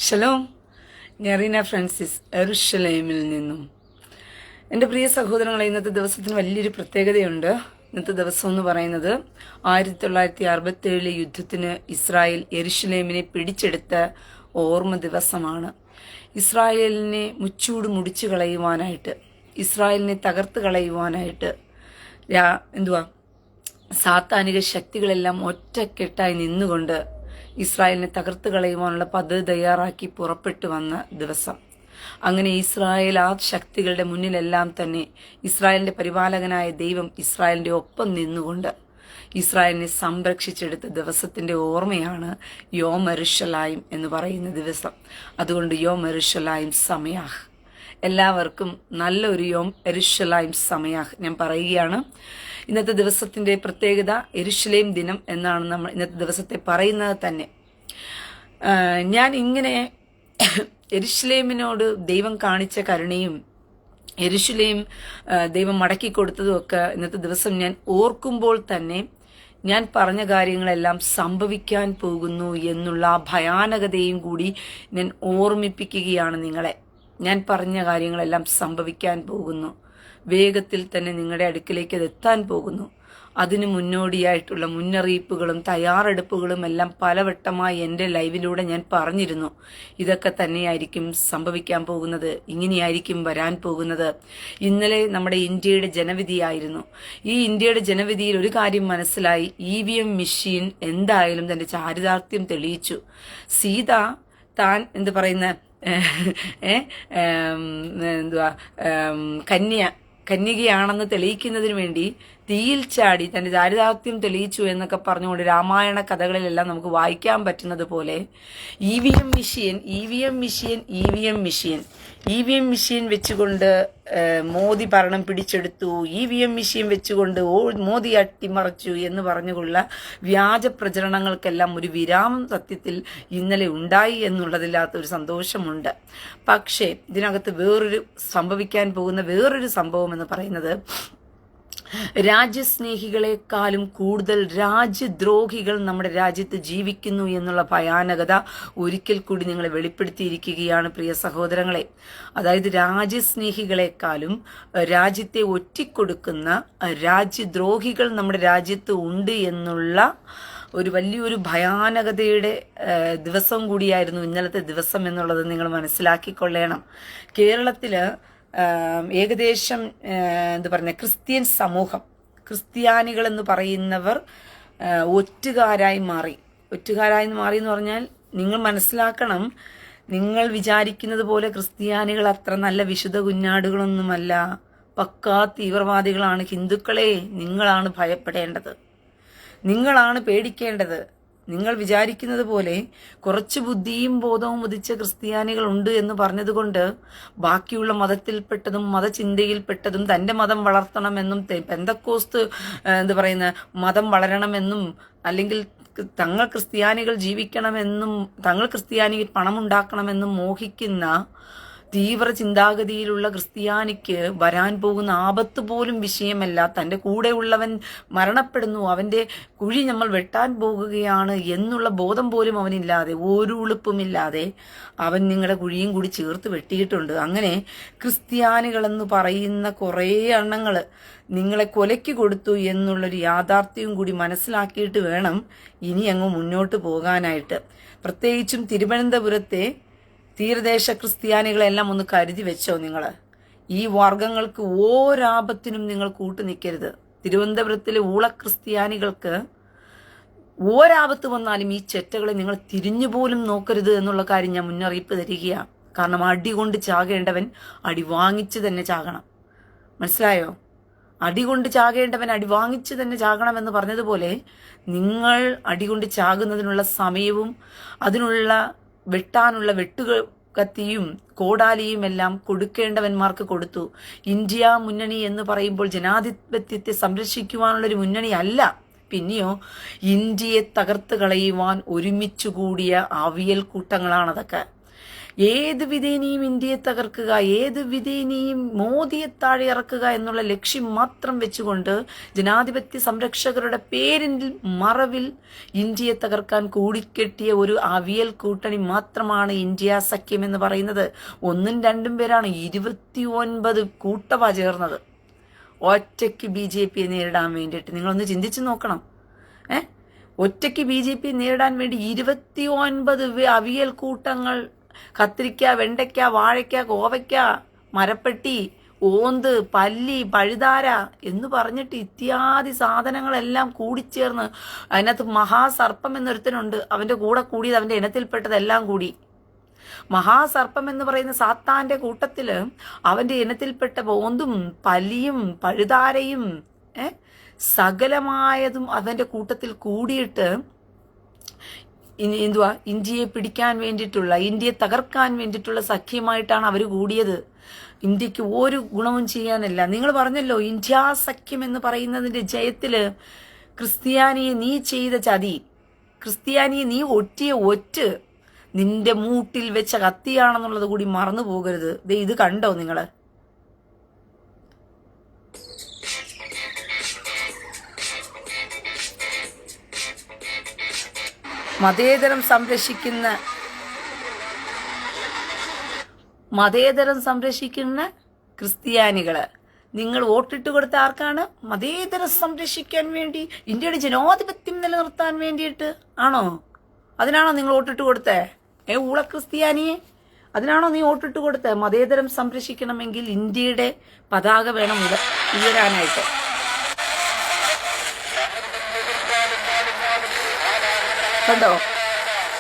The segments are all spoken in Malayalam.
ഷലോം, ഞാൻ റീന ഫ്രാൻസിസ് എറുഷലേമിൽ നിന്നും. എൻ്റെ പ്രിയ സഹോദരങ്ങളെ, ഇന്നത്തെ ദിവസത്തിന് വലിയൊരു പ്രത്യേകതയുണ്ട്. ഇന്നത്തെ ദിവസം എന്ന് പറയുന്നത് 1967 യുദ്ധത്തിന് ഇസ്രായേൽ യെരുശലേമിനെ പിടിച്ചെടുത്ത ഓർമ്മ ദിവസമാണ്. ഇസ്രായേലിനെ മുച്ചൂട് മുടിച്ചു കളയുവാനായിട്ട്, ഇസ്രായേലിനെ തകർത്ത് കളയുവാനായിട്ട് സാത്താനിക ശക്തികളെല്ലാം ഒറ്റക്കെട്ടായി നിന്നുകൊണ്ട് ഇസ്രായേലിനെ തകർത്ത് കളയുവാനുള്ള പദ്ധതി തയ്യാറാക്കി പുറപ്പെട്ടു വന്ന ദിവസം. അങ്ങനെ ഇസ്രായേൽ ആ ശക്തികളുടെ മുന്നിലെല്ലാം തന്നെ ഇസ്രായേലിന്റെ പരിപാലകനായ ദൈവം ഇസ്രായേലിന്റെ ഒപ്പം നിന്നുകൊണ്ട് ഇസ്രായേലിനെ സംരക്ഷിച്ചെടുത്ത ദിവസത്തിന്റെ ഓർമ്മയാണ് യോം യെരുശലേം എന്ന് പറയുന്ന ദിവസം. അതുകൊണ്ട് യോം യെരുശലേം സമയാഹ്. എല്ലാവർക്കും നല്ലൊരു യോം യെരുശലേം സമയാഹ് ഞാൻ പറയുകയാണ്. ഇന്നത്തെ ദിവസത്തിന്റെ പ്രത്യേകത യെരുശലേം ദിനം എന്നാണ് നമ്മൾ ഇന്നത്തെ ദിവസത്തെ പറയുന്നത് തന്നെ. ഞാൻ ഇങ്ങനെ യെരുശലേമിനോട് ദൈവം കാണിച്ച കരുണയും യെരുശലേം ദൈവം മടക്കി കൊടുത്തതും ഒക്കെ ഇന്നത്തെ ദിവസം ഞാൻ ഓർക്കുമ്പോൾ തന്നെ ഞാൻ പറഞ്ഞ കാര്യങ്ങളെല്ലാം സംഭവിക്കാൻ പോകുന്നു എന്നുള്ള ആ ഭയാനകതയും കൂടി ഞാൻ ഓർമ്മിപ്പിക്കുകയാണ് നിങ്ങളെ. ഞാൻ പറഞ്ഞ കാര്യങ്ങളെല്ലാം സംഭവിക്കാൻ പോകുന്നു. വേഗത്തിൽ തന്നെ നിങ്ങളുടെ അടുക്കിലേക്ക് അത് എത്താൻ പോകുന്നു. അതിന് മുന്നോടിയായിട്ടുള്ള മുന്നറിയിപ്പുകളും തയ്യാറെടുപ്പുകളും എല്ലാം പലവട്ടമായി എൻ്റെ ലൈവിലൂടെ ഞാൻ പറഞ്ഞിരുന്നു. ഇതൊക്കെ തന്നെയായിരിക്കും സംഭവിക്കാൻ പോകുന്നത്, ഇങ്ങനെയായിരിക്കും വരാൻ പോകുന്നത്. ഇന്നലെ നമ്മുടെ ഇന്ത്യയുടെ ജനവിധിയായിരുന്നു. ഈ ഇന്ത്യയുടെ ജനവിധിയിൽ ഒരു കാര്യം മനസ്സിലായി. EVM മെഷീൻ എന്തായാലും തന്റെ ചാരിതാർത്ഥ്യം തെളിയിച്ചു. സീത താൻ കന്യകയാണെന്ന് തെളിയിക്കുന്നതിന് വേണ്ടി തീയിൽ ചാടി തന്റെ ചാരിതാർത്ഥ്യം തെളിയിച്ചു എന്നൊക്കെ പറഞ്ഞുകൊണ്ട് രാമായണ കഥകളിലെല്ലാം നമുക്ക് വായിക്കാൻ പറ്റുന്നത് പോലെ EVM മെഷീൻ വെച്ചുകൊണ്ട് മോദി ഭരണം പിടിച്ചെടുത്തു, EVM മെഷീൻ വെച്ചുകൊണ്ട് മോദി അട്ടിമറിച്ചു എന്ന് പറഞ്ഞുകൊള്ള വ്യാജ പ്രചരണങ്ങൾക്കെല്ലാം ഒരു വിരാമം സത്യത്തിൽ ഇന്നലെ ഉണ്ടായി എന്നുള്ളതില്ലാത്ത ഒരു സന്തോഷമുണ്ട്. പക്ഷേ ഇതിനകത്ത് സംഭവിക്കാൻ പോകുന്ന വേറൊരു സംഭവം എന്ന് പറയുന്നത്, രാജ്യസ്നേഹികളെക്കാളും കൂടുതൽ രാജ്യദ്രോഹികൾ നമ്മുടെ രാജ്യത്ത് ജീവിക്കുന്നു എന്നുള്ള ഭയാനകത ഒരിക്കൽ കൂടി നിങ്ങളെ വെളിപ്പെടുത്തിയിരിക്കുകയാണ് പ്രിയ സഹോദരങ്ങളെ. അതായത് രാജ്യസ്നേഹികളെക്കാളും രാജ്യത്തെ ഒറ്റിക്കൊടുക്കുന്ന രാജ്യദ്രോഹികൾ നമ്മുടെ രാജ്യത്ത് ഉണ്ട് എന്നുള്ള ഒരു വലിയൊരു ഭയാനകതയുടെ ദിവസം കൂടിയായിരുന്നു ഇന്നലത്തെ ദിവസം എന്നുള്ളത് നിങ്ങൾ മനസ്സിലാക്കിക്കൊള്ളണം. കേരളത്തില് ഏകദേശം ക്രിസ്ത്യൻ സമൂഹം, ക്രിസ്ത്യാനികൾ എന്ന് പറയുന്നവർ ഒറ്റുകാരായി മാറി എന്ന് പറഞ്ഞാൽ നിങ്ങൾ മനസ്സിലാക്കണം, നിങ്ങൾ വിചാരിക്കുന്നത് പോലെ ക്രിസ്ത്യാനികൾ അത്ര നല്ല വിശുദ്ധ കുഞ്ഞാടുകളൊന്നുമല്ല. പക്കാ തീവ്രവാദികളാണ്. ഹിന്ദുക്കളെ, നിങ്ങളാണ് ഭയപ്പെടേണ്ടത്, നിങ്ങളാണ് പേടിക്കേണ്ടത്. നിങ്ങൾ വിചാരിക്കുന്നത് പോലെ കുറച്ച് ബുദ്ധിയും ബോധവും ഉദിച്ച ക്രിസ്ത്യാനികൾ ഉണ്ട് എന്ന് പറഞ്ഞതുകൊണ്ട് ബാക്കിയുള്ള മതത്തിൽപ്പെട്ടതും മതചിന്തയിൽപ്പെട്ടതും തന്റെ മതം വളർത്തണമെന്നും പെന്തക്കോസ്ത് മതം വളരണമെന്നും അല്ലെങ്കിൽ തങ്ങൾ ക്രിസ്ത്യാനികൾ ജീവിക്കണമെന്നും തങ്ങൾ ക്രിസ്ത്യാനികൾ പണമുണ്ടാക്കണമെന്നും മോഹിക്കുന്ന തീവ്ര ചിന്താഗതിയിലുള്ള ക്രിസ്ത്യാനിക്ക് വരാൻ പോകുന്ന ആപത്ത് പോലും വിഷയമല്ല. തന്റെ കൂടെ ഉള്ളവൻ മരണപ്പെടുന്നു, അവന്റെ കുഴി നമ്മൾ വെട്ടാൻ പോകുകയാണ് എന്നുള്ള ബോധം പോലും അവനില്ലാതെ, ഒരു ഉളുപ്പുമില്ലാതെ അവൻ നിങ്ങളുടെ കുഴിയും കൂടി ചേർത്ത് വെട്ടിയിട്ടുണ്ട്. അങ്ങനെ ക്രിസ്ത്യാനികളെന്ന് പറയുന്ന കുറേ എണ്ണങ്ങള് നിങ്ങളെ കൊലയ്ക്ക് കൊടുത്തു എന്നുള്ളൊരു യാഥാർത്ഥ്യവും കൂടി മനസ്സിലാക്കിയിട്ട് വേണം ഇനി അങ്ങ് മുന്നോട്ട് പോകാനായിട്ട്. പ്രത്യേകിച്ചും തിരുവനന്തപുരത്തെ തീരദേശ ക്രിസ്ത്യാനികളെല്ലാം ഒന്ന് കരുതി വെച്ചോ. നിങ്ങൾ ഈ വർഗങ്ങൾക്ക് ഓരാപത്തിനും നിങ്ങൾ കൂട്ടുനിൽക്കരുത്. തിരുവനന്തപുരത്തിലെ ഊള ക്രിസ്ത്യാനികൾക്ക് ഓരാപത്ത് വന്നാലും ഈ ചെറ്റകളെ നിങ്ങൾ തിരിഞ്ഞുപോലും നോക്കരുത് എന്നുള്ള കാര്യം ഞാൻ മുന്നറിയിപ്പ് തരികയാണ്. കാരണം അടി കൊണ്ട് ചാകേണ്ടവൻ അടി വാങ്ങിച്ചു തന്നെ ചാകണം. മനസ്സിലായോ? അടികൊണ്ട് ചാകേണ്ടവൻ അടി വാങ്ങിച്ചു തന്നെ ചാകണമെന്ന് പറഞ്ഞതുപോലെ നിങ്ങൾ അടികൊണ്ട് ചാകുന്നതിനുള്ള സമയവും അതിനുള്ള വെട്ടാനുള്ള കത്തിയും കോടാലിയും എല്ലാം കൊടുക്കേണ്ടവന്മാർക്ക് കൊടുത്തു. ഇന്ത്യ മുന്നണി എന്ന് പറയുമ്പോൾ ജനാധിപത്യത്തെ സംരക്ഷിക്കുവാനുള്ളൊരു മുന്നണി അല്ല. പിന്നെയോ ഇന്ത്യയെ തകർത്ത് കളയുവാൻ ഒരുമിച്ചുകൂടിയ അവിയൽ കൂട്ടങ്ങളാണതൊക്കെ. ഏത് വിധേനയും ഇന്ത്യയെ തകർക്കുക, ഏത് വിധേനയും മോദിയെ താഴെ ഇറക്കുക എന്നുള്ള ലക്ഷ്യം മാത്രം വെച്ചുകൊണ്ട് ജനാധിപത്യ സംരക്ഷകരുടെ പേരിൽ മറവിൽ ഇന്ത്യയെ തകർക്കാൻ കൂടിക്കെട്ടിയ ഒരു അവിയൽ കൂട്ടണി മാത്രമാണ് ഇന്ത്യ സഖ്യം എന്ന് പറയുന്നത്. ഒന്നും രണ്ടും പേരാണ്, 29 കൂട്ടമാ ചേർന്നത് ഒറ്റയ്ക്ക് BJP നേരിടാൻ വേണ്ടിയിട്ട്. നിങ്ങളൊന്ന് ചിന്തിച്ചു നോക്കണം. ഒറ്റയ്ക്ക് BJP നേരിടാൻ വേണ്ടി 29 അവിയൽ കൂട്ടങ്ങൾ, കത്തിരിക്ക, വെണ്ടയ്ക്ക, വാഴയ്ക്ക, കോവയ്ക്ക, മരപ്പെട്ടി, ഓന്ത്, പല്ലി, പഴുതാര എന്ന് പറഞ്ഞിട്ട് ഇത്യാദി സാധനങ്ങളെല്ലാം കൂടിച്ചേർന്ന് അതിനകത്ത് മഹാസർപ്പം എന്നൊരുത്തനുണ്ട്. അവന്റെ കൂടെ കൂടിയത് അവന്റെ ഇനത്തിൽപ്പെട്ടതെല്ലാം കൂടി. മഹാസർപ്പം എന്ന് പറയുന്ന സാത്താന്റെ കൂട്ടത്തില് അവന്റെ ഇനത്തിൽപ്പെട്ട ഓന്തും പല്ലിയും പഴുതാരയും സകലമായതും അവന്റെ കൂട്ടത്തിൽ കൂടിയിട്ട് ഇന്ത്യയെ പിടിക്കാൻ വേണ്ടിയിട്ടുള്ള, ഇന്ത്യയെ തകർക്കാൻ വേണ്ടിയിട്ടുള്ള സഖ്യമായിട്ടാണ് അവർ കൂടിയത്. ഇന്ത്യക്ക് ഒരു ഗുണവും ചെയ്യാനല്ല. നിങ്ങൾ പറഞ്ഞല്ലോ ഇന്ത്യ സഖ്യം എന്ന് പറയുന്നതിന്റെ ജയത്തില് ക്രിസ്ത്യാനിയെ നീ ചെയ്ത ചതി, ക്രിസ്ത്യാനിയെ നീ ഒറ്റിയ ഒറ്റ് നിന്റെ മൂട്ടിൽ വെച്ച കത്തിയാണെന്നുള്ളത് കൂടി മറന്നു പോകരുത്. ഇത് കണ്ടോ നിങ്ങള്? മതേതരം സംരക്ഷിക്കുന്ന ക്രിസ്ത്യാനികള് നിങ്ങൾ വോട്ടിട്ട് കൊടുത്ത ആർക്കാണ്? മതേതരം സംരക്ഷിക്കാൻ വേണ്ടി, ഇന്ത്യയുടെ ജനാധിപത്യം നിലനിർത്താൻ വേണ്ടിയിട്ട് ആണോ? അതിനാണോ നിങ്ങൾ വോട്ടിട്ട് കൊടുത്തേ? ഊള ക്രിസ്ത്യാനിയെ അതിനാണോ നീ വോട്ടിട്ട് കൊടുത്തേ? മതേതരം സംരക്ഷിക്കണമെങ്കിൽ ഇന്ത്യയുടെ പതാക വേണം ഉയരാനായിട്ട്. കണ്ടോ?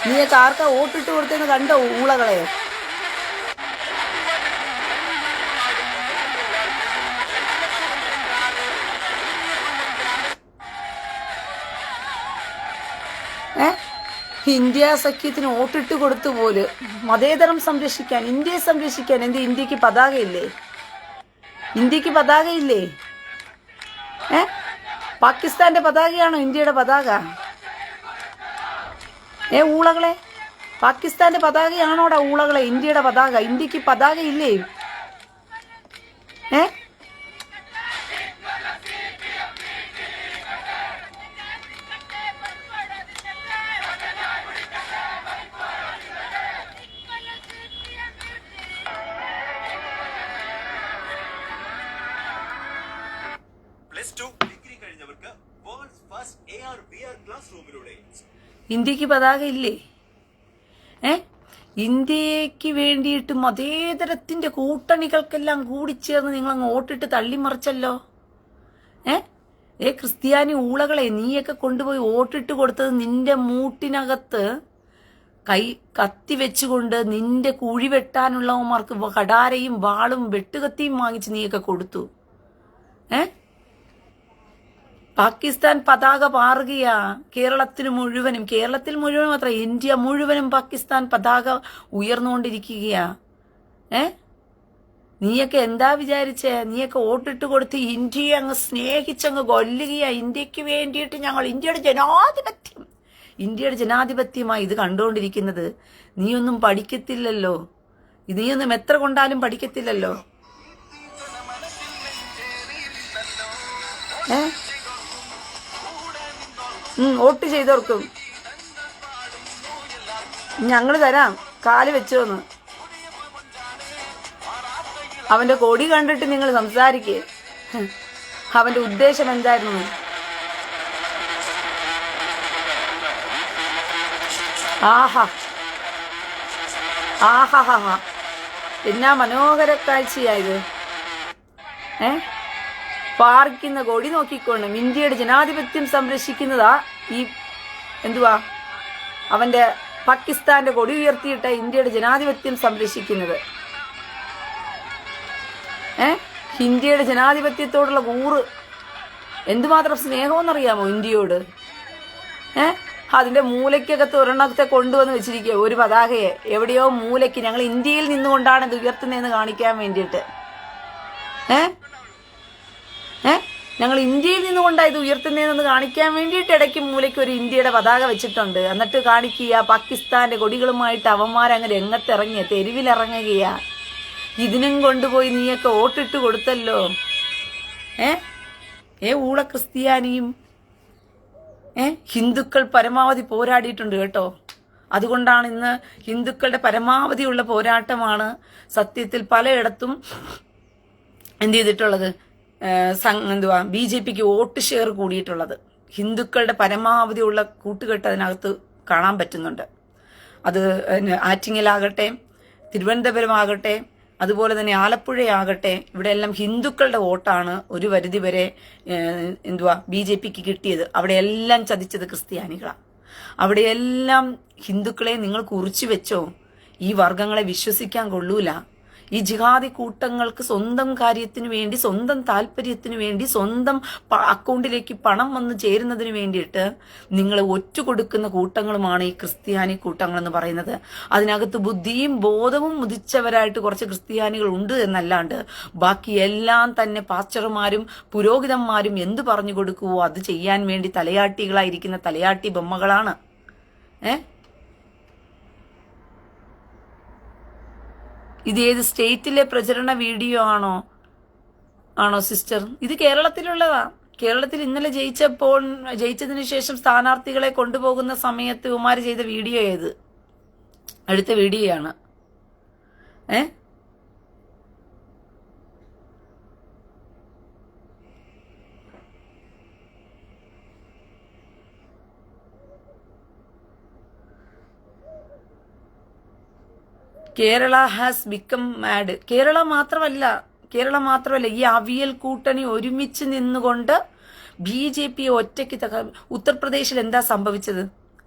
നീയൊക്കെ ആർക്കാ വോട്ടിട്ട് കൊടുത്തെന്ന് കണ്ടോ ഊളകളെ? ഇന്ത്യ സഖ്യത്തിന് വോട്ടിട്ട് കൊടുത്തു പോല് മതേതരം സംരക്ഷിക്കാൻ, ഇന്ത്യയെ സംരക്ഷിക്കാൻ. എന്ത് ഇന്ത്യക്ക് പതാകയില്ലേ? ഇന്ത്യക്ക് പതാകയില്ലേ? പാകിസ്ഥാന്റെ പതാകയാണോ ഇന്ത്യയുടെ പതാക? ഊളകളെ, പാകിസ്ഥാന്റെ പതാകയാണോടാ ഊളകളെ ഇന്ത്യയുടെ പതാക? ഇന്ത്യക്ക് പതാക ഇല്ലേ? ഇന്ത്യക്ക് പതാക ഇല്ലേ? ഇന്ത്യക്ക് വേണ്ടിയിട്ട് മതേതരത്തിന്റെ കൂട്ടണികൾക്കെല്ലാം കൂടിച്ചേർന്ന് നിങ്ങൾ അങ്ങ് വോട്ടിട്ട് തള്ളിമറിച്ചല്ലോ. ക്രിസ്ത്യാനി ഊളകളെ, നീയൊക്കെ കൊണ്ടുപോയി വോട്ടിട്ട് കൊടുത്തത് നിന്റെ മൂട്ടിനകത്ത് കത്തി വെച്ചുകൊണ്ട് നിന്റെ കുഴി വെട്ടാനുള്ളവന്മാർക്ക് കടാരയും വാളും വെട്ടുകത്തിയും വാങ്ങിച്ച് നീയൊക്കെ കൊടുത്തു. പാകിസ്ഥാൻ പതാക പാറുകയാ കേരളത്തിൽ മുഴുവനും മാത്രം, ഇന്ത്യ മുഴുവനും പാകിസ്ഥാൻ പതാക ഉയർന്നുകൊണ്ടിരിക്കുകയാ. നീയൊക്കെ എന്താ വിചാരിച്ചേ? നീയൊക്കെ വോട്ടിട്ട് കൊടുത്ത് ഇന്ത്യയെ അങ്ങ് സ്നേഹിച്ചങ്ങ് കൊല്ലുകയാ. ഇന്ത്യക്ക് വേണ്ടിയിട്ട് ഞങ്ങൾ ഇന്ത്യയുടെ ജനാധിപത്യമായി ഇത് കണ്ടുകൊണ്ടിരിക്കുന്നത്. നീയൊന്നും പഠിക്കത്തില്ലല്ലോ, നീയൊന്നും എത്ര കൊണ്ടാലും പഠിക്കത്തില്ലല്ലോ. വോട്ട് ചെയ്തോർക്കും ഞങ്ങൾ തരാം, കാല് വെച്ചോന്ന്. അവന്റെ കൊടി കണ്ടിട്ട് നിങ്ങൾ സംസാരിക്കേ. അവന്റെ ഉദ്ദേശം എന്തായിരുന്നു? ആഹാ ആഹാ എന്നാ മനോഹര കാഴ്ചയായത്. പാറിക്കുന്ന കൊടി നോക്കിക്കോണം. ഇന്ത്യയുടെ ജനാധിപത്യം സംരക്ഷിക്കുന്നതാ ഈ അവന്റെ പാകിസ്ഥാന്റെ കൊടി ഉയർത്തിയിട്ട ഇന്ത്യയുടെ ജനാധിപത്യം സംരക്ഷിക്കുന്നത്. ഇന്ത്യയുടെ ജനാധിപത്യത്തോടുള്ള കൂറ് എന്തുമാത്രം സ്നേഹമെന്നറിയാമോ ഇന്ത്യയോട്? അതിന്റെ മൂലയ്ക്കകത്ത് ഒരെണ്ണത്തെ കൊണ്ടുവന്ന് വെച്ചിരിക്കുക, ഒരു പതാകയെ എവിടെയോ മൂലയ്ക്ക്. ഞങ്ങൾ ഇന്ത്യയിൽ നിന്നുകൊണ്ടാണ് ഇത് ഉയർത്തുന്നതെന്ന് കാണിക്കാൻ വേണ്ടിയിട്ട്. ഞങ്ങൾ ഇന്ത്യയിൽ നിന്നുകൊണ്ടാണ് ഇത് ഉയർത്തുന്നതെന്ന് കാണിക്കാൻ വേണ്ടിയിട്ട് ഇടയ്ക്ക് മൂലയ്ക്ക് ഒരു ഇന്ത്യയുടെ പതാക വെച്ചിട്ടുണ്ട്. എന്നിട്ട് കാണിക്കുക പാകിസ്ഥാന്റെ കൊടികളുമായിട്ട് അവന്മാരങ്ങ് രംഗത്തിറങ്ങിയ തെരുവിലിറങ്ങുകയാ. ഇതിനും കൊണ്ടുപോയി നീയൊക്കെ വോട്ടിട്ട് കൊടുത്തല്ലോ. ഊള ക്രിസ്ത്യാനിയും ഹിന്ദുക്കൾ പരമാവധി പോരാടിയിട്ടുണ്ട് കേട്ടോ. അതുകൊണ്ടാണ് ഇന്ന് ഹിന്ദുക്കളുടെ പരമാവധിയുള്ള പോരാട്ടമാണ് സത്യത്തിൽ പലയിടത്തും എന്ത് ചെയ്തിട്ടുള്ളത്, BJPക്ക് വോട്ട് ഷെയർ കൂടിയിട്ടുള്ളത്. ഹിന്ദുക്കളുടെ പരമാവധിയുള്ള കൂട്ടുകെട്ട് അതിനകത്ത് കാണാൻ പറ്റുന്നുണ്ട്. അത് ആറ്റിങ്ങലാകട്ടെ, തിരുവനന്തപുരമാകട്ടെ, അതുപോലെ തന്നെ ആലപ്പുഴയാകട്ടെ, ഇവിടെ എല്ലാം ഹിന്ദുക്കളുടെ വോട്ടാണ് ഒരു പരിധിവരെ BJPക്ക് കിട്ടിയത്. അവിടെയെല്ലാം ചതിച്ചത് ക്രിസ്ത്യാനികളാണ്. അവിടെയെല്ലാം ഹിന്ദുക്കളെ നിങ്ങൾ കുറിച്ചു വെച്ചോ. ഈ വർഗങ്ങളെ വിശ്വസിക്കാൻ കൊള്ളൂല. ഈ ജിഹാദി കൂട്ടങ്ങൾക്ക് സ്വന്തം കാര്യത്തിനു വേണ്ടി, സ്വന്തം താല്പര്യത്തിനു വേണ്ടി, സ്വന്തം അക്കൗണ്ടിലേക്ക് പണം വന്ന് ചേരുന്നതിന് വേണ്ടിയിട്ട് നിങ്ങൾ ഒറ്റുകൊടുക്കുന്ന കൂട്ടങ്ങളുമാണ് ഈ ക്രിസ്ത്യാനി കൂട്ടങ്ങൾ എന്ന് പറയുന്നത്. അതിനകത്ത് ബുദ്ധിയും ബോധവും ഉദിച്ചവരായിട്ട് കുറച്ച് ക്രിസ്ത്യാനികൾ ഉണ്ട് എന്നല്ലാണ്ട് ബാക്കി എല്ലാം തന്നെ പാസ്റ്റർമാരും പുരോഹിതന്മാരും എന്ത് പറഞ്ഞു കൊടുക്കുവോ അത് ചെയ്യാൻ വേണ്ടി തലയാട്ടികളായിരിക്കുന്ന തലയാട്ടി ബൊമ്മകളാണ്. ഇത് ഏത് സ്റ്റേറ്റിലെ പ്രചരണ വീഡിയോ ആണോ സിസ്റ്റർ? ഇത് കേരളത്തിലുള്ളതാ. കേരളത്തിൽ ഇന്നലെ ജയിച്ചതിന് ശേഷം സ്ഥാനാർത്ഥികളെ കൊണ്ടുപോകുന്ന സമയത്ത് ഇവന്മാര് ചെയ്ത വീഡിയോ ഏത്? അടുത്ത വീഡിയോ ആണ്. Kerala has become mad. Kerala മാത്രമല്ല ഈ അവിയൽ കൂട്ടണി ഒരുമിച്ച് നിന്നുകൊണ്ട് BJP ഒറ്റയ്ക്ക് ഉത്തർപ്രദേശിൽ എന്താ സംഭവിച്ചത്?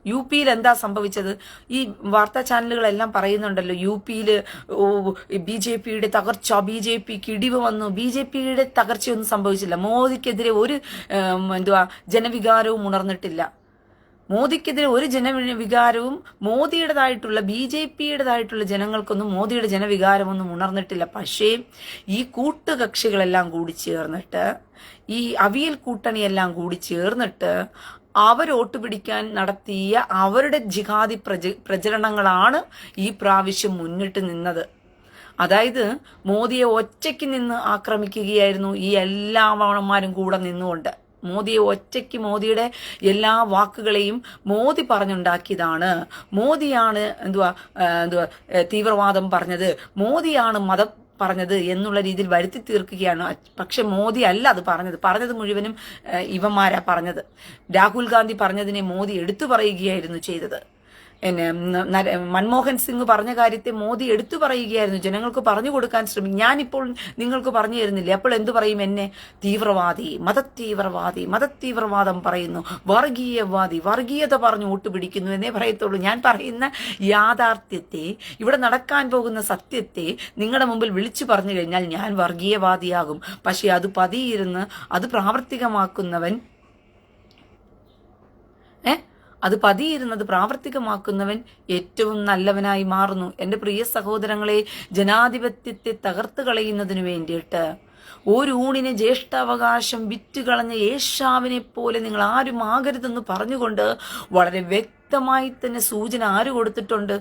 UP-യിൽ എന്താ സംഭവിച്ചത്? ഈ വാർത്താ ചാനലുകളെല്ലാം പറയുന്നുണ്ടല്ലോ UP-യിൽ BJPയുടെ തകർച്ച, BJPക്ക് ഇടിവ് വന്നു. BJPയുടെ തകർച്ചയൊന്നും സംഭവിച്ചില്ല. മോദിക്കെതിരെ ഒരു ജനവികാരവും ഉണർന്നിട്ടില്ല. മോദിക്കെതിരെ ഒരു ജനവികാരവും മോദിയുടേതായിട്ടുള്ള BJPയുടേതായിട്ടുള്ള ജനങ്ങൾക്കൊന്നും മോദിയുടെ ജനവികാരമൊന്നും ഉണർന്നിട്ടില്ല. പക്ഷേ ഈ കൂട്ടുകക്ഷികളെല്ലാം കൂടി ചേർന്നിട്ട്, ഈ അവിയൽ കൂട്ടണിയെല്ലാം കൂടി ചേർന്നിട്ട് അവർ വോട്ട് പിടിക്കാൻ നടത്തിയ അവരുടെ ജിഹാദി പ്രചരണങ്ങളാണ് ഈ പ്രാവശ്യം മുന്നിട്ട് നിന്നത്. അതായത് മോദിയെ ഒറ്റയ്ക്ക് നിന്ന് ആക്രമിക്കുകയായിരുന്നു ഈ എല്ലാവന്മാരും കൂടെ നിന്നുകൊണ്ട്. മോദിയെ ഒറ്റയ്ക്ക്, മോദിയുടെ എല്ലാ വാക്കുകളെയും മോദി പറഞ്ഞുണ്ടാക്കിയതാണ്. മോദിയാണ് തീവ്രവാദം പറഞ്ഞത്, മോദിയാണ് മതം പറഞ്ഞത് എന്നുള്ള രീതിയിൽ വരുത്തി തീർക്കുകയാണ്. പക്ഷെ മോദി അല്ല അത് പറഞ്ഞത് മുഴുവനും ഇവന്മാരാ പറഞ്ഞത്. രാഹുൽ ഗാന്ധി പറഞ്ഞതിനെ മോദി എടുത്തു പറയുകയായിരുന്നു ചെയ്തത്. മൻമോഹൻ സിംഗ് പറഞ്ഞ കാര്യത്തെ മോദി എടുത്തു പറയുകയായിരുന്നു, ജനങ്ങൾക്ക് പറഞ്ഞു കൊടുക്കാൻ ശ്രമിക്കും. ഞാനിപ്പോൾ നിങ്ങൾക്ക് പറഞ്ഞു തരുന്നില്ലേ, അപ്പോൾ എന്തു പറയും? എന്നെ തീവ്രവാദി, മതത്തീവ്രവാദം പറയുന്നു, വർഗീയത പറഞ്ഞു വോട്ട് പിടിക്കുന്നു എന്നേ പറയത്തുള്ളൂ. ഞാൻ പറയുന്ന യാഥാർത്ഥ്യത്തെ, ഇവിടെ നടക്കാൻ പോകുന്ന സത്യത്തെ നിങ്ങളുടെ മുമ്പിൽ വിളിച്ചു പറഞ്ഞു കഴിഞ്ഞാൽ ഞാൻ വർഗീയവാദിയാകും. പക്ഷെ അത് പതിയിരുന്ന് അത് പ്രാവർത്തികമാക്കുന്നവൻ പ്രാവർത്തികമാക്കുന്നവൻ ഏറ്റവും നല്ലവനായി മാറുന്നു. എൻ്റെ പ്രിയ സഹോദരങ്ങളെ, ജനാധിപത്യത്തെ തകർത്ത് കളയുന്നതിനു വേണ്ടിയിട്ട് ഒരു ഊണിനെ ജ്യേഷ്ഠാവകാശം വിറ്റുകളഞ്ഞ ഏശാവിനെ പോലെ നിങ്ങൾ ആരും ആകരുതെന്ന് പറഞ്ഞുകൊണ്ട് വളരെ വ്യക്തമായി തന്നെ സൂചന ആര് കൊടുത്തിട്ടുണ്ട്?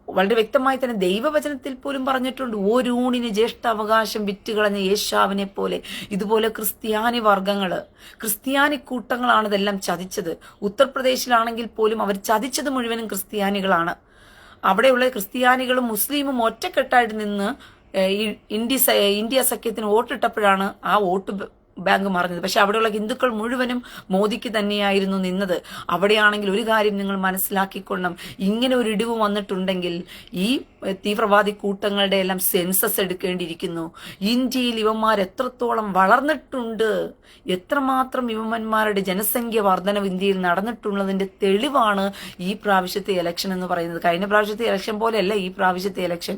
വളരെ വ്യക്തമായി തന്നെ ദൈവവചനത്തിൽ പോലും പറഞ്ഞിട്ടുണ്ട്, ഒരു ഊണിന് ജ്യേഷ്ഠാവകാശം വിറ്റുകളഞ്ഞ യേശാവിനെ പോലെ. ഇതുപോലെ ക്രിസ്ത്യാനി വർഗങ്ങള്, ക്രിസ്ത്യാനി കൂട്ടങ്ങളാണ് ഇതെല്ലാം ചതിച്ചത്. ഉത്തർപ്രദേശിലാണെങ്കിൽ പോലും അവർ ചതിച്ചത് മുഴുവനും ക്രിസ്ത്യാനികളാണ്. അവിടെയുള്ള ക്രിസ്ത്യാനികളും മുസ്ലിമും ഒറ്റക്കെട്ടായിട്ട് നിന്ന് ഇന്ത്യ സഖ്യത്തിന് വോട്ടിട്ടപ്പോഴാണ് ആ വോട്ട് ബാങ്ക് മറിഞ്ഞത്. പക്ഷെ അവിടെയുള്ള ഹിന്ദുക്കൾ മുഴുവനും മോദിക്ക് തന്നെയായിരുന്നു നിന്നത്. അവിടെയാണെങ്കിൽ ഒരു കാര്യം നിങ്ങൾ മനസ്സിലാക്കിക്കൊള്ളണം, ഇങ്ങനെ ഒരു ഇടിവ് വന്നിട്ടുണ്ടെങ്കിൽ ഈ തീവ്രവാദി കൂട്ടങ്ങളുടെ എല്ലാം സെൻസസ് എടുക്കേണ്ടിയിരിക്കുന്നു. ഇന്ത്യയിൽ ഇവന്മാർ എത്രത്തോളം വളർന്നിട്ടുണ്ട്, എത്രമാത്രം ഇവന്മാരുടെ ജനസംഖ്യ വർധനവ് ഇന്ത്യയിൽ നടന്നിട്ടുള്ളതിന്റെ തെളിവാണ് ഈ പ്രാവശ്യത്തെ ഇലക്ഷൻ എന്ന് പറയുന്നത്. കഴിഞ്ഞ പ്രാവശ്യത്തെ ഇലക്ഷൻ പോലെയല്ല ഈ പ്രാവശ്യത്തെ ഇലക്ഷൻ.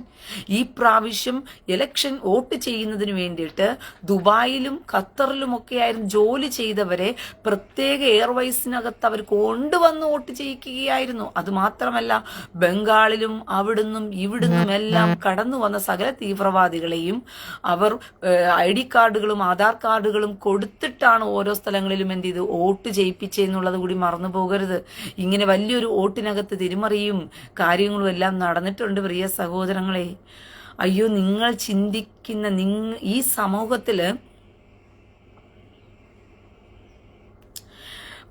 ഈ പ്രാവശ്യം ഇലക്ഷൻ വോട്ട് ചെയ്യുന്നതിന് വേണ്ടിയിട്ട് ദുബായിലും ഖത്തർ ഖത്തറിലുമൊക്കെ ആയിരുന്നു ജോലി ചെയ്തവരെ പ്രത്യേക എയർവൈസിനകത്ത് അവർ കൊണ്ടുവന്ന് വോട്ട് ചെയ്യിക്കുകയായിരുന്നു. അതുമാത്രമല്ല, ബംഗാളിലും അവിടുന്നും ഇവിടുന്നും എല്ലാം കടന്നു വന്ന സകല തീവ്രവാദികളെയും അവർ ID കാർഡുകളും ആധാർ കാർഡുകളും കൊടുത്തിട്ടാണ് ഓരോ സ്ഥലങ്ങളിലും എന്ത് ചെയ്ത് വോട്ട് ചെയ്യിപ്പിച്ചെന്നുള്ളത് കൂടി മറന്നു പോകരുത്. ഇങ്ങനെ വലിയൊരു വോട്ടിനകത്ത് തിരിമറിയും കാര്യങ്ങളും എല്ലാം നടന്നിട്ടുണ്ട് പ്രിയ സഹോദരങ്ങളെ. അയ്യോ, നിങ്ങൾ ചിന്തിക്കുന്ന ഈ സമൂഹത്തില്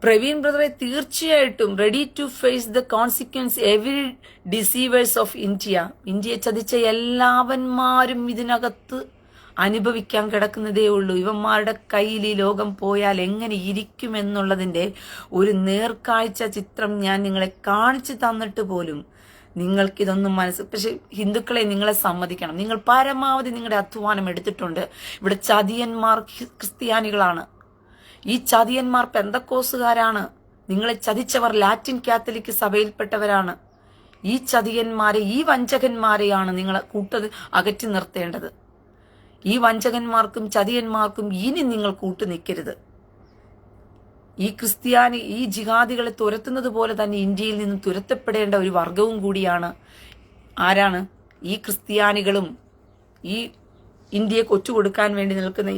പ്രവീൺ ബ്രദറെ തീർച്ചയായിട്ടും ready to face the consequence every deceivers of India. ഇന്ത്യയെ ചതിച്ച എല്ലാവന്മാരും ഇതിനകത്ത് അനുഭവിക്കാൻ കിടക്കുന്നതേ ഉള്ളൂ. ഇവന്മാരുടെ കയ്യിൽ ഈ ലോകം പോയാൽ എങ്ങനെ ഇരിക്കുമെന്നുള്ളതിന്റെ ഒരു നേർക്കാഴ്ച ചിത്രം ഞാൻ നിങ്ങളെ കാണിച്ചു തന്നിട്ട് പോലും നിങ്ങൾക്കിതൊന്നും പക്ഷെ ഹിന്ദുക്കളെ, നിങ്ങളെ സമ്മതിക്കണം. നിങ്ങൾ പരമാവധി നിങ്ങളുടെ അധ്വാനം എടുത്തിട്ടുണ്ട്. ഇവിടെ ചതിയന്മാർ ക്രിസ്ത്യാനികളാണ്. ഈ ചതിയന്മാർ പെന്തക്കോസുകാരാണ്. നിങ്ങളെ ചതിച്ചവർ ലാറ്റിൻ കാത്തലിക് സഭയിൽപ്പെട്ടവരാണ്. ഈ ചതിയന്മാരെ, ഈ വഞ്ചകന്മാരെയാണ് നിങ്ങൾ അകറ്റി നിർത്തേണ്ടത്. ഈ വഞ്ചകന്മാർക്കും ചതിയന്മാർക്കും ഇനി നിങ്ങൾ നിൽക്കരുത്. ഈ ജിഹാദികളെ തുരത്തുന്നത് പോലെ തന്നെ ഇന്ത്യയിൽ നിന്നും തുരത്തപ്പെടേണ്ട ഒരു വർഗവും കൂടിയാണ് ആരാണ്? ഈ ക്രിസ്ത്യാനികളും ഈ ഇന്ത്യയെ കൊച്ചുകൊടുക്കാൻ വേണ്ടി നിൽക്കുന്ന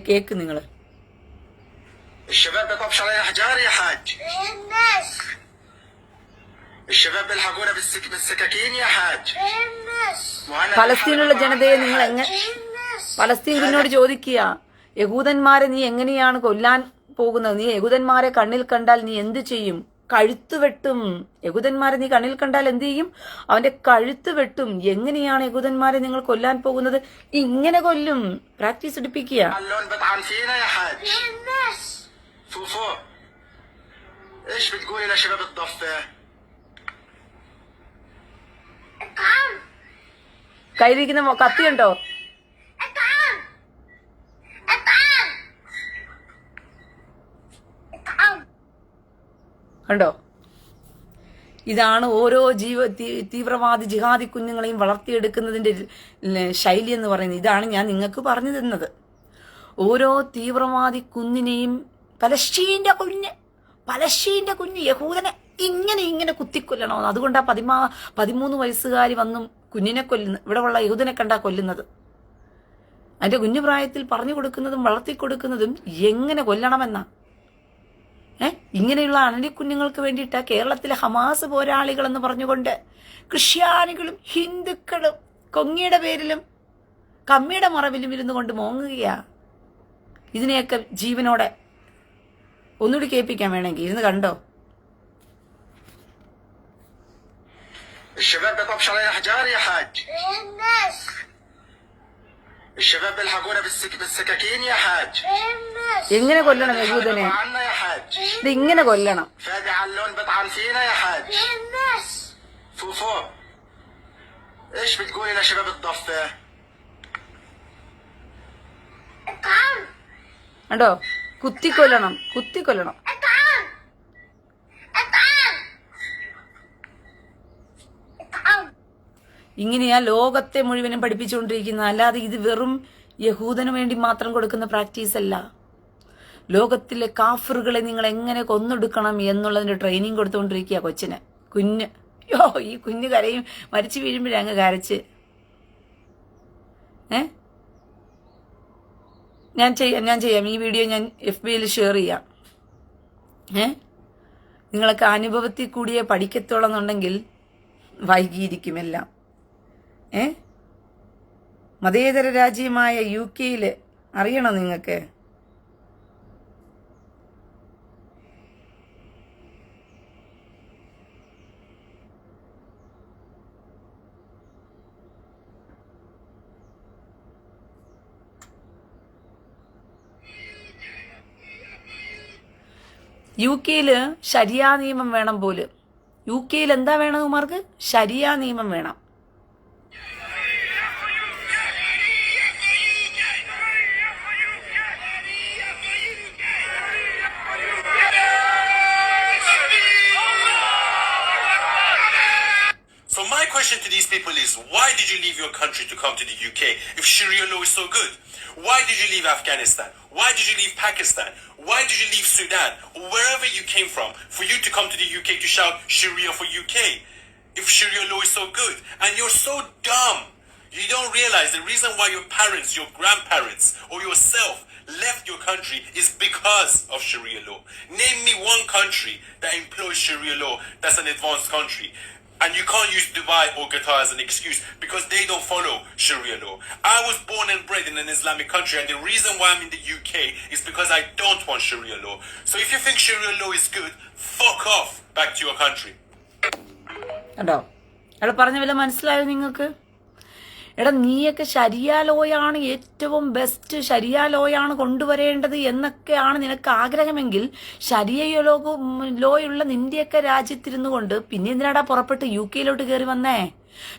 കേക്ക് നിങ്ങള്. ഫലസ്തീനുള്ള ജനതയെ നിങ്ങൾ ഫലസ്തീൻ കുഞ്ഞോട് ചോദിക്കുക, യഹൂദന്മാരെ നീ എങ്ങനെയാണ് കൊല്ലാൻ പോകുന്നത്? നീ യഹൂദന്മാരെ കണ്ണിൽ കണ്ടാൽ നീ എന്ത് ചെയ്യും? കഴുത്ത് വെട്ടും. യഹൂദന്മാരെ നീ കണ്ണിൽ കണ്ടാൽ എന്ത് ചെയ്യും? അവന്റെ കഴുത്ത് വെട്ടും. എങ്ങനെയാണ് യഹൂദന്മാരെ നിങ്ങൾ കൊല്ലാൻ പോകുന്നത്? ഇങ്ങനെ കൊല്ലും. പ്രാക്ടീസ് എടുപ്പിക്കുക. കയ്യിലിരിക്കുന്ന കത്തിയുണ്ടോ? കണ്ടോ? ഇതാണ് ഓരോ തീവ്രവാദി ജിഹാദി കുഞ്ഞുങ്ങളെയും വളർത്തിയെടുക്കുന്നതിന്റെ ശൈലി എന്ന് പറയുന്നത്. ഇതാണ് ഞാൻ നിങ്ങൾക്ക് പറഞ്ഞു തന്നത്. ഓരോ തീവ്രവാദി കുഞ്ഞിനെയും പലസ്തീന്റെ കുഞ്ഞ് യഹൂദനെ ഇങ്ങനെ കുത്തിക്കൊല്ലണമെന്ന്. അതുകൊണ്ടാ 13 വയസ്സുകാരി വന്നും കുഞ്ഞിനെ കൊല്ലുന്നത്. ഇവിടെ ഉള്ള യഹൂദനെ കണ്ടാ കൊല്ലുന്നത്. അതിന്റെ കുഞ്ഞുപ്രായത്തിൽ പറഞ്ഞു കൊടുക്കുന്നതും വളർത്തിക്കൊടുക്കുന്നതും എങ്ങനെ കൊല്ലണമെന്നാ. ഇങ്ങനെയുള്ള അണലിക്കുഞ്ഞുങ്ങൾക്ക് വേണ്ടിയിട്ടാ കേരളത്തിലെ ഹമാസ് പോരാളികൾ എന്ന് പറഞ്ഞുകൊണ്ട് ക്രിസ്ത്യാനികളും ഹിന്ദുക്കളും കൊങ്ങിയുടെ പേരിലും കമ്മിയുടെ മറവിലും ഇരുന്നു കൊണ്ട് മോങ്ങുകയാ. ഇതിനെയൊക്കെ ജീവനോടെ ഒന്നുകൂടി കേൾപ്പിക്കാൻ വേണമെങ്കിൽ ഇരുന്ന് കണ്ടോ. എങ്ങനെ കൊല്ലണം യഹൂദനെ? ഇതിങ്ങനെ കൊല്ലണം. കണ്ടോ? കുത്തിക്കൊല്ലണം. ഇങ്ങനെയാ ലോകത്തെ മുഴുവനും പഠിപ്പിച്ചുകൊണ്ടിരിക്കുന്നത്. അല്ലാതെ ഇത് വെറും യഹൂദന് വേണ്ടി മാത്രം കൊടുക്കുന്ന പ്രാക്ടീസ് അല്ല. ലോകത്തിലെ കാഫറുകളെ നിങ്ങൾ എങ്ങനെ കൊന്നൊടുക്കണം എന്നുള്ളതിന്റെ ട്രെയിനിങ് കൊടുത്തുകൊണ്ടിരിക്കുക കൊച്ചിന്. ഈ കുഞ്ഞ് കരയും. മരിച്ചു വീഴുമ്പോഴേ അങ്ങ് കരച്ച്. ഞാൻ ചെയ്യാം. ഈ വീഡിയോ ഞാൻ FB-യിൽ ഷെയർ ചെയ്യാം. നിങ്ങളൊക്കെ അനുഭവത്തിൽ കൂടിയേ പഠിക്കത്തുള്ളെന്നുണ്ടെങ്കിൽ വൈകിയിരിക്കും എല്ലാം. മതേതര രാജ്യമായ UK അറിയണോ നിങ്ങൾക്ക്? UK ശരിയാ നിയമം വേണം പോലും. UK എന്താ വേണം കുമാർക്ക്? ശരിയാ നിയമം വേണം. question to these people is, why did you leave your country to come to the UK if Sharia law is so good? Why did you leave Afghanistan? Why did you leave Pakistan? Why did you leave Sudan? Or wherever you came from, for you to come to the UK to shout Sharia for UK? If Sharia law is so good, and you're so dumb, you don't realize the reason why your parents, your grandparents, or yourself left your country is because of Sharia law. Name me one country that employs Sharia law that's an advanced country. And you can't use Dubai or Qatar as an excuse because they don't follow Sharia law. I was born and bred in an Islamic country, and the reason why I'm in the UK is because I don't want Sharia law. So if you think Sharia law is good, fuck off back to your country. കണ്ടോ അയാൾ പറഞ്ഞ വല്ല മനസ്സിലായോ നിങ്ങൾക്ക്? എടാ നീയൊക്കെ ശരിയ ലോയാണ് ഏറ്റവും ബെസ്റ്റ്, ശരിയ ലോയാണ് കൊണ്ടുവരേണ്ടത് എന്നൊക്കെയാണ് നിനക്ക് ആഗ്രഹമെങ്കിൽ ശരിയ ലോയുള്ള നിന്റെയൊക്കെ രാജ്യത്തിരുന്നു കൊണ്ട് പിന്നെ എന്തിനാടാ പുറപ്പെട്ട് UK കയറി വന്നേ?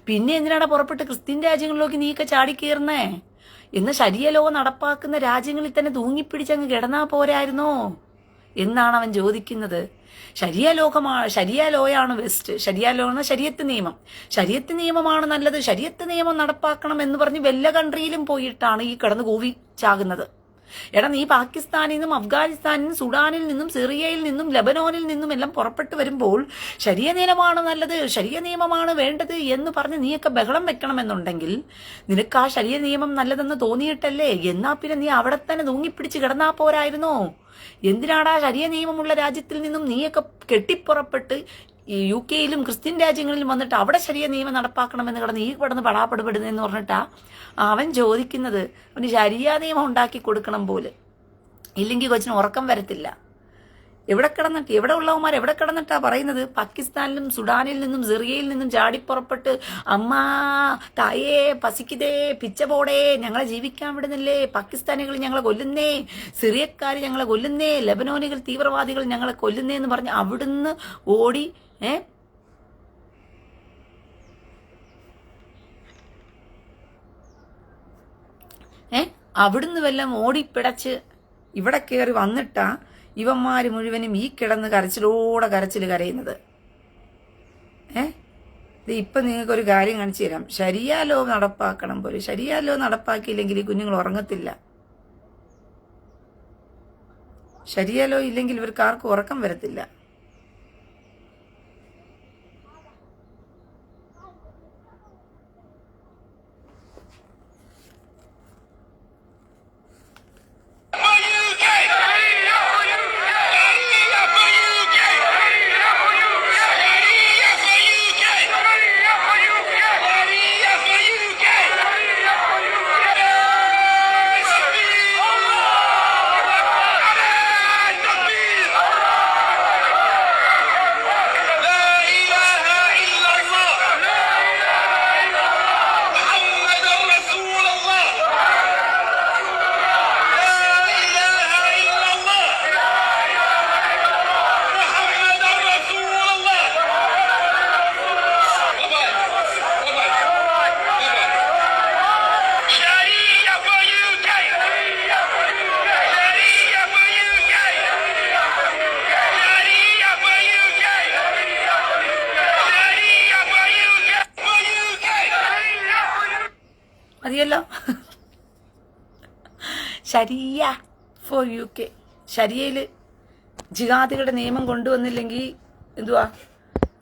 പിന്നെ എന്തിനാടാ പുറപ്പെട്ട് ക്രിസ്ത്യൻ രാജ്യങ്ങളിലേക്ക് നീയൊക്കെ ചാടിക്കയറുന്നേ? എന്ന് ശരിയ ലോ നടപ്പാക്കുന്ന രാജ്യങ്ങളിൽ തന്നെ തൂങ്ങിപ്പിടിച്ചങ്ങ് കിടന്നാ പോരായിരുന്നോ എന്നാണ് അവൻ ചോദിക്കുന്നത്. ശരിയ ലോയാണ് ബെസ്റ്റ്. ശരിയ ലോ ആണ് ശരീഅത്ത് നിയമം. ശരീഅത്ത് നിയമമാണ് നല്ലത്. ശരീഅത്ത് നിയമം നടപ്പാക്കണം എന്ന് പറഞ്ഞ് വല്ല കൺട്രിയിലും പോയിട്ടാണ് ഈ കിടന്ന് കൂവി ചാകുന്നത്. എടാ നീ പാകിസ്ഥാനിൽ നിന്നും അഫ്ഗാനിസ്ഥാനിൽ നിന്നും സുഡാനിൽ നിന്നും സിറിയയിൽ നിന്നും ലബനോനിൽ നിന്നും എല്ലാം പുറപ്പെട്ടു വരുമ്പോൾ ശരിയ നിയമമാണ് നല്ലത്, ശരിയ നിയമമാണ് വേണ്ടത് എന്ന് പറഞ്ഞ് നീയൊക്കെ ബഹളം വെക്കണമെന്നുണ്ടെങ്കിൽ നിനക്ക് ആ ശരിയ നിയമം നല്ലതെന്ന് തോന്നിയിട്ടല്ലേ? എന്നാ പിന്നെ നീ അവിടെ തന്നെ തൂങ്ങിപ്പിടിച്ച് കിടന്നാ പോരായിരുന്നോ? എന്തിനാടാ ശരിയ നിയമമുള്ള രാജ്യത്തിൽ നിന്നും നീയൊക്കെ കെട്ടിപ്പുറപ്പെട്ട് ഈ UK ക്രിസ്ത്യൻ രാജ്യങ്ങളിലും വന്നിട്ട് അവിടെ ശരിയ നിയമം നടപ്പാക്കണമെന്ന് കിടന്ന് ഈ കിടന്ന് പടാപ്പെടുപെടുന്നതെന്ന് പറഞ്ഞിട്ടാ അവൻ ചോദിക്കുന്നത്. അവന് ശരിയ നിയമം ഉണ്ടാക്കി കൊടുക്കണം പോലെ, ഇല്ലെങ്കിൽ കൊച്ചിന് ഉറക്കം വരത്തില്ല. എവിടെ ഉള്ളവന്മാർ എവിടെ കിടന്നിട്ടാ പറയുന്നത്? പാകിസ്ഥാനിലും സുഡാനിൽ നിന്നും സിറിയയിൽ നിന്നും ചാടിപ്പുറപ്പെട്ട് അമ്മാ തായേ പസിക്കിതേ പിച്ച പോടേ ഞങ്ങളെ ജീവിക്കാൻ വിടുന്നില്ലേ, പാകിസ്ഥാനികൾ ഞങ്ങളെ കൊല്ലുന്നേ, സിറിയക്കാർ ഞങ്ങളെ കൊല്ലുന്നേ, ലബനോനികൾ തീവ്രവാദികൾ ഞങ്ങളെ കൊല്ലുന്നേ എന്ന് പറഞ്ഞ് അവിടുന്ന് ഓടി അവിടുന്ന് വല്ലതും ഓടിപ്പിടച്ച് ഇവിടെ കയറി വന്നിട്ടാ ഇവന്മാര് മുഴുവനും ഈ കിടന്ന് കരച്ചിൽ കരയുന്നത്. ഇപ്പൊ നിങ്ങൾക്കൊരു കാര്യം കാണിച്ചു തരാം. ശരിയ ലോ നടപ്പാക്കണം പോലെ. ശരിയ ലോ നടപ്പാക്കിയില്ലെങ്കിൽ ഈ കുഞ്ഞുങ്ങൾ ഉറങ്ങത്തില്ല. ശരിയ ലോ ഇല്ലെങ്കിൽ ഇവർക്ക് ആർക്കും ഉറക്കം വരത്തില്ല. മതിയല്ലോ. ശരിയ ഫോർ UK. ശരിയയില് ജിഹാദികളുടെ നിയമം കൊണ്ടുവന്നില്ലെങ്കിൽ എന്തുവാ?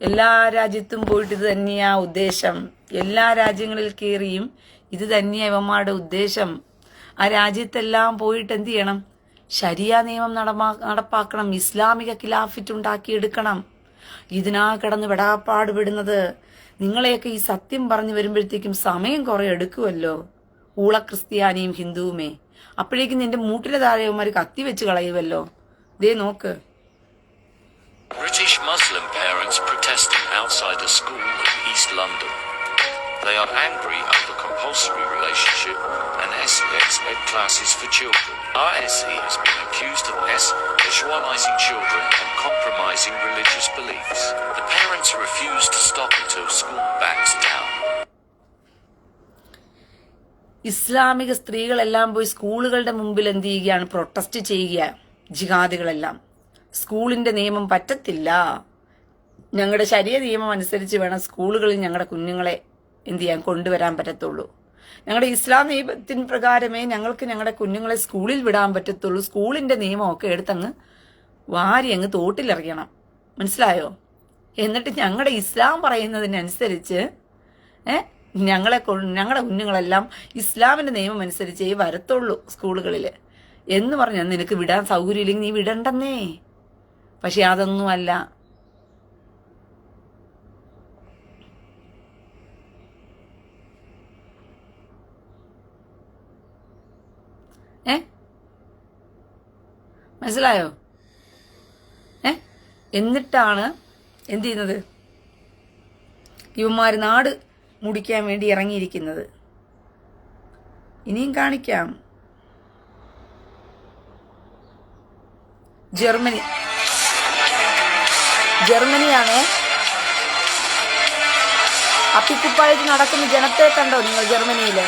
എല്ലാ രാജ്യത്തും പോയിട്ട് ഇത് തന്നെയാ ഉദ്ദേശം. എല്ലാ രാജ്യങ്ങളിൽ കയറിയും ഇത് തന്നെയാ ഇവന്മാരുടെ ഉദ്ദേശം. ആ രാജ്യത്തെല്ലാം പോയിട്ട് എന്ത് ചെയ്യണം? ശരിയ നിയമം നടപ്പാക്കണം. ഇസ്ലാമിക ഖിലാഫത്ത് ഉണ്ടാക്കിയെടുക്കണം. ഇതിനാ കിടന്ന് പെടാപ്പാട് വിടുന്നത്. നിങ്ങളെയൊക്കെ ഈ സത്യം പറഞ്ഞു വരുമ്പോഴത്തേക്കും സമയം കുറെ എടുക്കുമല്ലോ. ഊള ക്രിസ്ത്യാനിയും ഹിന്ദുവുമേ. അപ്പോഴേക്കും നിന്റെ മൂട്ടിലെ താഴെയവന്മാർ കത്തി വെച്ച് കളയുമല്ലോ. ദേ നോക്ക്. British Muslim parents protesting outside a school in East London. They are angry over compulsory relationship and sex-ed classes for children. RSE has been accused of sexualizing children and compromising religious beliefs. The parents refuse to stop until school backs down. ഇസ്ലാമിക സ്ത്രീകളെല്ലാം പോയി സ്കൂളുകളുടെ മുമ്പിൽ എന്ത് ചെയ്യുകയാണ്? പ്രൊട്ടസ്റ്റ് ചെയ്യുക. ജിഹാദികളെല്ലാം സ്കൂളിന്റെ നിയമം പറ്റത്തില്ല, ഞങ്ങളുടെ ശരീര നിയമം അനുസരിച്ച് വേണം സ്കൂളുകളിൽ ഞങ്ങളുടെ കുഞ്ഞുങ്ങളെ എന്ത് ചെയ്യാൻ കൊണ്ടുവരാൻ പറ്റത്തുള്ളൂ. ഞങ്ങളുടെ ഇസ്ലാം നിയമത്തിന് പ്രകാരമേ ഞങ്ങൾക്ക് ഞങ്ങളുടെ കുഞ്ഞുങ്ങളെ സ്കൂളിൽ വിടാൻ പറ്റത്തുള്ളൂ. സ്കൂളിന്റെ നിയമമൊക്കെ എടുത്തങ്ങ് വാരി അങ്ങ് തോട്ടിലെറിയണം. മനസ്സിലായോ? എന്നിട്ട് ഞങ്ങളുടെ ഇസ്ലാം പറയുന്നതിനനുസരിച്ച് ഞങ്ങളുടെ കുഞ്ഞുങ്ങളെല്ലാം ഇസ്ലാമിന്റെ നിയമം അനുസരിച്ചേ വരത്തുള്ളൂ സ്കൂളുകളിൽ എന്ന് പറഞ്ഞാൽ നിനക്ക് വിടാൻ സൗകര്യമില്ലെങ്കിൽ നീ വിടണ്ടെന്നേ. പക്ഷെ അതൊന്നുമല്ല. മനസ്സിലായോ? എന്നിട്ടാണ് എന്ത് ചെയ്യുന്നത്? ഇവന്മാർ നാട് മുടിക്കാൻ വേണ്ടി ഇറങ്ങിയിരിക്കുന്നത്. ഇനിയും കാണിക്കാം. ജർമ്മനിയാണ്. അപ്പിക്കുപ്പായിട്ട് നടക്കുന്ന ജനത്തെ കണ്ടോ നിങ്ങൾ ജർമ്മനിയില്?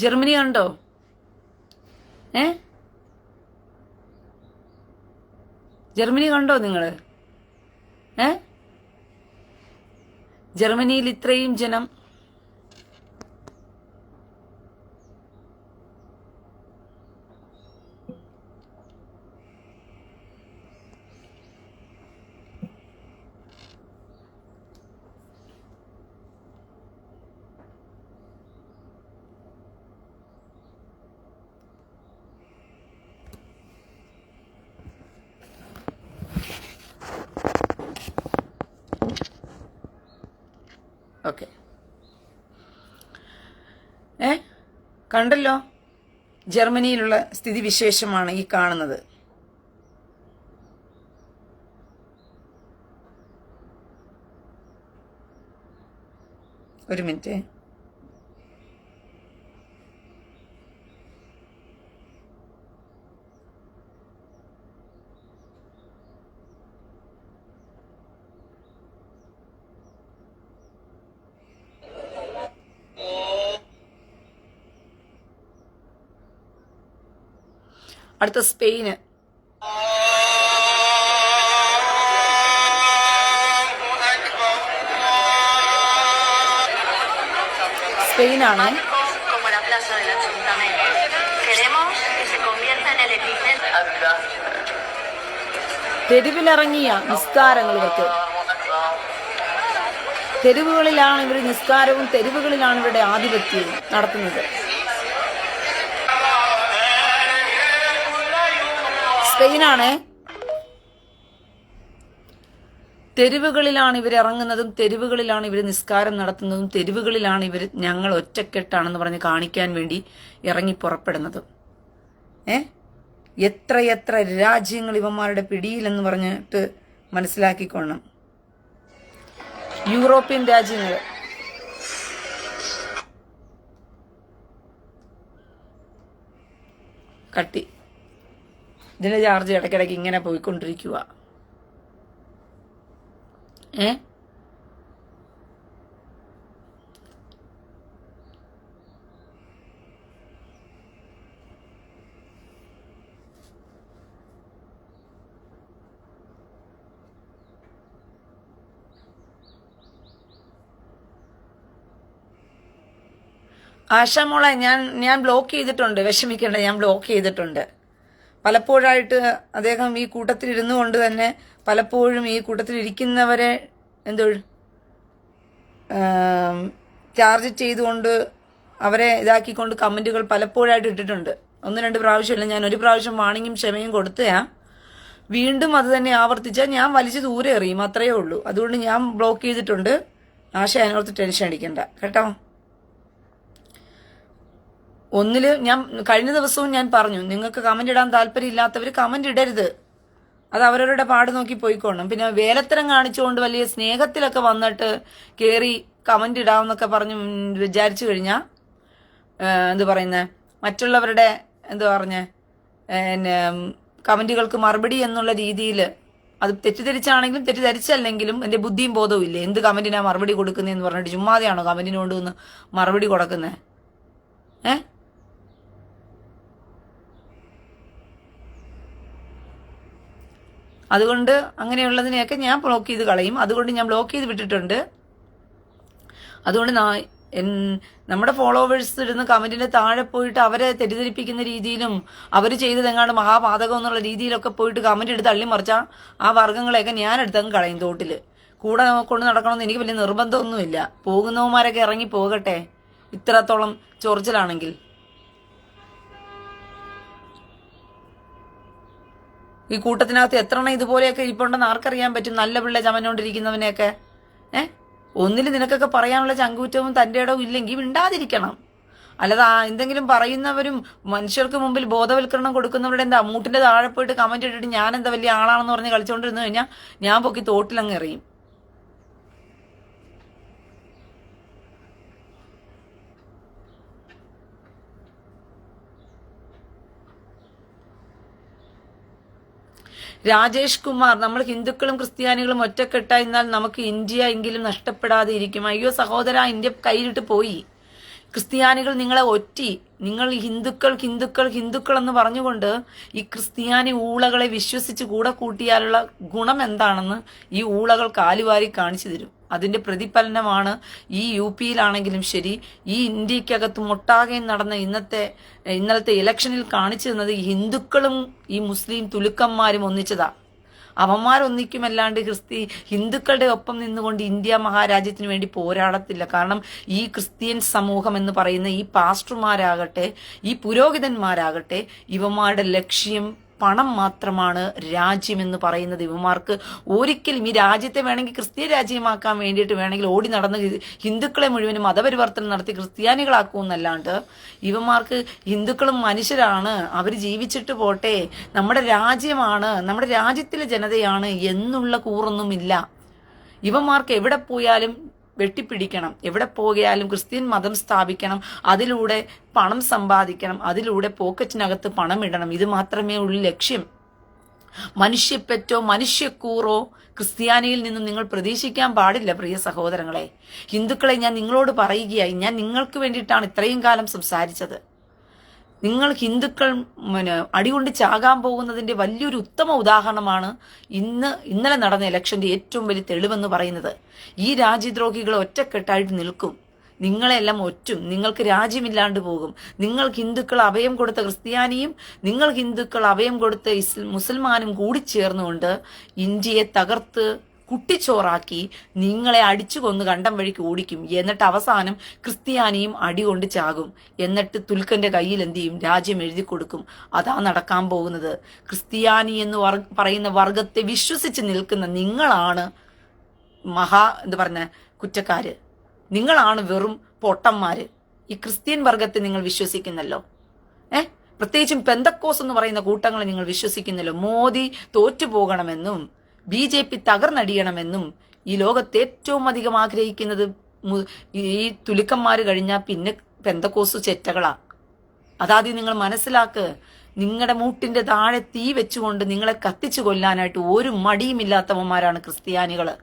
ജർമ്മനി കണ്ടോ? ജർമ്മനി കണ്ടോ നിങ്ങള്? ജർമ്മനിയിൽ ഇത്രയും ജനം ഓക്കെ കണ്ടല്ലോ. ജർമ്മനിയിലുള്ള സ്ഥിതിവിശേഷമാണ് ഈ കാണുന്നത്. ഒരു മിനിറ്റ്. അടുത്ത സ്പെയിന്. സ്പെയിനാണ്. തെരുവിലിറങ്ങിയ നിസ്കാരങ്ങൾ ഇവർക്ക്. തെരുവുകളിലാണ് ഇവർ നിസ്കാരവും തെരുവുകളിലാണ് ഇവരുടെ ആധിപത്യവും നടത്തുന്നത്. സ്പെയിനാണ്. തെരുവുകളിലാണ് ഇവർ ഇറങ്ങുന്നതും തെരുവുകളിലാണ് ഇവർ നിസ്കാരം നടത്തുന്നതും തെരുവുകളിലാണ് ഇവർ ഞങ്ങൾ ഒറ്റക്കെട്ടാണെന്ന് പറഞ്ഞ് കാണിക്കാൻ വേണ്ടി ഇറങ്ങി പുറപ്പെടുന്നതും. എത്രയെത്ര രാജ്യങ്ങൾ ഇവന്മാരുടെ പിടിയിലെന്ന് പറഞ്ഞിട്ട് മനസ്സിലാക്കിക്കൊള്ളണം. യൂറോപ്യൻ രാജ്യങ്ങൾ. കട്ടി ഇതിന്റെ ചാർജ് ഇടയ്ക്കിടയ്ക്ക് ഇങ്ങനെ പോയിക്കൊണ്ടിരിക്കുക. ആശാമോളെ ഞാൻ ബ്ലോക്ക് ചെയ്തിട്ടുണ്ട്. വിഷമിക്കേണ്ട, ഞാൻ ബ്ലോക്ക് ചെയ്തിട്ടുണ്ട്. പലപ്പോഴായിട്ട് അദ്ദേഹം ഈ കൂട്ടത്തിൽ ഇരുന്നു കൊണ്ട് തന്നെ പലപ്പോഴും ഈ കൂട്ടത്തിൽ ഇരിക്കുന്നവരെ ടാർഗറ്റ് ചെയ്തുകൊണ്ട് അവരെ ഇതാക്കിക്കൊണ്ട് കമന്റുകൾ പലപ്പോഴായിട്ട് ഇട്ടിട്ടുണ്ട്. 1-2 പ്രാവശ്യമല്ല, ഞാൻ ഒരു പ്രാവശ്യം വാണിങ്ങും ക്ഷമയും കൊടുത്തയാ. വീണ്ടും അത് തന്നെ ആവർത്തിച്ചാൽ ഞാൻ വലിച്ചു ദൂരെ എറിയും, അത്രയേ ഉള്ളൂ. അതുകൊണ്ട് ഞാൻ ബ്ലോക്ക് ചെയ്തിട്ടുണ്ട്. ആശ അതിനോർത്ത് ടെൻഷൻ അടിക്കണ്ട കേട്ടോ. ഒന്നില് ഞാൻ കഴിഞ്ഞ ദിവസവും ഞാൻ പറഞ്ഞു, നിങ്ങൾക്ക് കമന്റ് ഇടാൻ താല്പര്യം ഇല്ലാത്തവർ കമന്റ് ഇടരുത്, അത് അവരവരുടെ പാട് നോക്കി പോയിക്കോണം. പിന്നെ വേലത്തരം കാണിച്ചുകൊണ്ട് വലിയ സ്നേഹത്തിലൊക്കെ വന്നിട്ട് കയറി കമന്റ് ഇടാമെന്നൊക്കെ പറഞ്ഞ് വിചാരിച്ചു കഴിഞ്ഞാൽ എന്ത് പറയുന്നത്, മറ്റുള്ളവരുടെ എന്താ പറഞ്ഞ കമന്റുകൾക്ക് മറുപടി എന്നുള്ള രീതിയിൽ അത് തെറ്റിദ്ധരിച്ചാണെങ്കിലും തെറ്റിദ്ധരിച്ചല്ലെങ്കിലും എൻ്റെ ബുദ്ധിയും ബോധവും ഇല്ലേ, എന്ത് കമന്റിനാ മറുപടി കൊടുക്കുന്നതെന്ന് പറഞ്ഞിട്ട് ചുമ്മാതെയാണോ കമന്റിന് കൊണ്ടുവന്ന് മറുപടി കൊടുക്കുന്നത്? അതുകൊണ്ട് അങ്ങനെയുള്ളതിനെയൊക്കെ ഞാൻ ബ്ലോക്ക് ചെയ്ത് കളയും. അതുകൊണ്ട് ഞാൻ ബ്ലോക്ക് ചെയ്ത് വിട്ടിട്ടുണ്ട്. അതുകൊണ്ട് നമ്മുടെ ഫോളോവേഴ്സ് ഇടുന്ന കമന്റിന്റെ താഴെ പോയിട്ട് അവരെ തെറ്റിദ്ധരിപ്പിക്കുന്ന രീതിയിലും അവർ ചെയ്തതെങ്ങാണ്ട് മഹാപാതകം എന്നുള്ള രീതിയിലൊക്കെ പോയിട്ട് കമന്റ് എടുത്ത് തള്ളിമറിച്ചാൽ ആ വർഗ്ഗങ്ങളെയൊക്കെ ഞാൻ എടുത്തങ്ങ് കളയും തോട്ടില്. കൂടെ കൊണ്ട് നടക്കണമെന്ന് എനിക്ക് വലിയ നിർബന്ധമൊന്നുമില്ല. പോകുന്നവന്മാരൊക്കെ ഇറങ്ങി പോകട്ടെ, ഇത്രത്തോളം ചൊറിച്ചിലാണെങ്കിൽ. ഈ കൂട്ടത്തിനകത്ത് എത്ര എണ്ണം ഇതുപോലെയൊക്കെ ഇരിപ്പുണ്ടെന്ന് ആർക്കറിയാൻ പറ്റും? നല്ല പിള്ള ചമഞ്ഞോണ്ടിരിക്കുന്നവനെയൊക്കെ. ഒന്നിൽ നിനക്കൊക്കെ പറയാനുള്ള ചങ്കൂറ്റവും തൻ്റെ ഇടവും ഇല്ലെങ്കിൽ മിണ്ടാതിരിക്കണം. അല്ലാതെ എന്തെങ്കിലും പറയുന്നവരും മനുഷ്യർക്ക് മുമ്പിൽ ബോധവൽക്കരണം കൊടുക്കുന്നവരുടെ എന്താ മൂട്ടിന്റെ താഴെ പോയിട്ട് കമന്റ് ഇട്ടിട്ട് ഞാൻ എന്താ വലിയ ആളാണെന്ന് പറഞ്ഞ് കളിച്ചോണ്ടിരുന്നു കഴിഞ്ഞാൽ ഞാൻ പൊക്കി തോട്ടിലങ്ങ് എറിയും. രാജേഷ് കുമാർ, നമ്മൾ ഹിന്ദുക്കളും ക്രിസ്ത്യാനികളും ഒറ്റക്കെട്ടായിരുന്നാൽ നമുക്ക് ഇന്ത്യ എങ്കിലും നഷ്ടപ്പെടാതെ ഇരിക്കും. അയ്യോ സഹോദര, ഇന്ത്യ കയ്യിലിട്ട് പോയി. ക്രിസ്ത്യാനികൾ നിങ്ങളെ ഒറ്റി. നിങ്ങൾ ഹിന്ദുക്കൾ ഹിന്ദുക്കൾ ഹിന്ദുക്കൾ എന്ന് പറഞ്ഞുകൊണ്ട് ഈ ക്രിസ്ത്യാനി ഊളകളെ വിശ്വസിച്ച് കൂടെ കൂട്ടിയാലുള്ള ഗുണം എന്താണെന്ന് ഈ ഊളകൾ കാലുവാരി കാണിച്ചു തരും. അതിന്റെ പ്രതിഫലനമാണ് ഈ UP-യിലാണെങ്കിലും ശരി, ഈ ഇന്ത്യക്കകത്ത് ഒട്ടാകെ നടന്ന ഇന്നലത്തെ ഇലക്ഷനിൽ കാണിച്ചു തന്നത് ഈ ഹിന്ദുക്കളും ഈ മുസ്ലിം തുലുക്കന്മാരും ഒന്നിച്ചതാ. അവന്മാരൊന്നിക്കുമല്ലാണ്ട് ഹിന്ദുക്കളുടെ ഒപ്പം നിന്നുകൊണ്ട് ഇന്ത്യ മഹാരാജ്യത്തിന് വേണ്ടി പോരാടത്തില്ല. കാരണം ഈ ക്രിസ്ത്യൻ സമൂഹം എന്ന് പറയുന്ന ഈ പാസ്റ്റർമാരാകട്ടെ, ഈ പുരോഹിതന്മാരാകട്ടെ, ഇവന്മാരുടെ ലക്ഷ്യം പണം മാത്രമാണ്. രാജ്യം എന്ന് പറയുന്നത് ഇവന്മാർക്ക് ഒരിക്കലും ഈ രാജ്യത്തെ വേണമെങ്കിൽ ക്രിസ്ത്യൻ രാജ്യമാക്കാൻ വേണ്ടിയിട്ട് വേണമെങ്കിൽ ഓടി നടന്ന് ഹിന്ദുക്കളെ മുഴുവനും മതപരിവർത്തനം നടത്തി ക്രിസ്ത്യാനികളാക്കുമെന്നല്ലാണ്ട് ഇവന്മാർക്ക് ഹിന്ദുക്കളും മനുഷ്യരാണ്, അവർ ജീവിച്ചിട്ട് പോട്ടെ, നമ്മുടെ രാജ്യമാണ്, നമ്മുടെ രാജ്യത്തിലെ ജനതയാണ് എന്നുള്ള കൂറൊന്നുമില്ല. ഇവന്മാർക്ക് എവിടെ പോയാലും വെട്ടിപ്പിടിക്കണം, എവിടെ പോയാലും ക്രിസ്ത്യൻ മതം സ്ഥാപിക്കണം, അതിലൂടെ പണം സമ്പാദിക്കണം, അതിലൂടെ പോക്കറ്റിനകത്ത് പണം ഇടണം. ഇത് മാത്രമേ ഉള്ളൂ ലക്ഷ്യം. മനുഷ്യപ്പെറ്റോ മനുഷ്യക്കൂറോ ക്രിസ്ത്യാനിയിൽ നിന്നും നിങ്ങൾ പ്രതീക്ഷിക്കാൻ പാടില്ല പ്രിയ സഹോദരങ്ങളെ. ഹിന്ദുക്കളെ ഞാൻ നിങ്ങളോട് പറയുകയായി, ഞാൻ നിങ്ങൾക്ക് വേണ്ടിയിട്ടാണ് ഇത്രയും കാലം സംസാരിച്ചത്. നിങ്ങൾ ഹിന്ദുക്കൾ അടികൊണ്ട് ചാകാൻ പോകുന്നതിന്റെ വലിയൊരു ഉത്തമ ഉദാഹരണമാണ് ഇന്നലെ നടന്ന ഇലക്ഷന്റെ ഏറ്റവും വലിയ തെളിവെന്ന് പറയുന്നത്. ഈ രാജ്യദ്രോഹികൾ ഒറ്റക്കെട്ടായിട്ട് നിൽക്കും, നിങ്ങളെല്ലാം ഒറ്റും, നിങ്ങൾക്ക് രാജ്യമില്ലാണ്ട് പോകും. നിങ്ങൾ ഹിന്ദുക്കൾ അഭയം കൊടുത്ത ക്രിസ്ത്യാനിയും നിങ്ങൾ ഹിന്ദുക്കൾ അഭയം കൊടുത്ത മുസൽമാനും കൂടി ചേർന്നുകൊണ്ട് ഇന്ത്യയെ തകർത്ത് കുട്ടിച്ചോറാക്കി നിങ്ങളെ അടിച്ചു കൊന്ന് കണ്ടം വഴിക്ക് ഓടിക്കും. എന്നിട്ട് അവസാനം ക്രിസ്ത്യാനിയും അടികൊണ്ട് ചാകും. എന്നിട്ട് തുൽക്കന്റെ കയ്യിൽ എന്ത് ചെയ്യും? രാജ്യം എഴുതി കൊടുക്കും. അതാ നടക്കാൻ പോകുന്നത്. ക്രിസ്ത്യാനി എന്ന് പറയുന്ന വർഗത്തെ വിശ്വസിച്ച് നിൽക്കുന്ന നിങ്ങളാണ് കുറ്റക്കാര്. നിങ്ങളാണ് വെറും പൊട്ടന്മാര്. ഈ ക്രിസ്ത്യൻ വർഗത്തെ നിങ്ങൾ വിശ്വസിക്കുന്നല്ലോ. പ്രത്യേകിച്ചും പെന്തക്കോസ് എന്ന് പറയുന്ന കൂട്ടങ്ങളെ നിങ്ങൾ വിശ്വസിക്കുന്നല്ലോ. മോദി തോറ്റുപോകണമെന്നും BJP തകർന്നടിയണമെന്നും ഈ ലോകത്ത് ഏറ്റവും അധികം ആഗ്രഹിക്കുന്നത് ഈ തുലുക്കന്മാര് കഴിഞ്ഞാൽ പിന്നെ പെന്തക്കോസ് ചെറ്റകളാ. അതാദ്യം നിങ്ങൾ മനസ്സിലാക്ക്. നിങ്ങളുടെ മൂട്ടിന്റെ താഴെ തീ വെച്ചുകൊണ്ട് നിങ്ങളെ കത്തിച്ചു കൊല്ലാനായിട്ട് ഒരു മടിയുമില്ലാത്തവന്മാരാണ് ക്രിസ്ത്യാനികള്.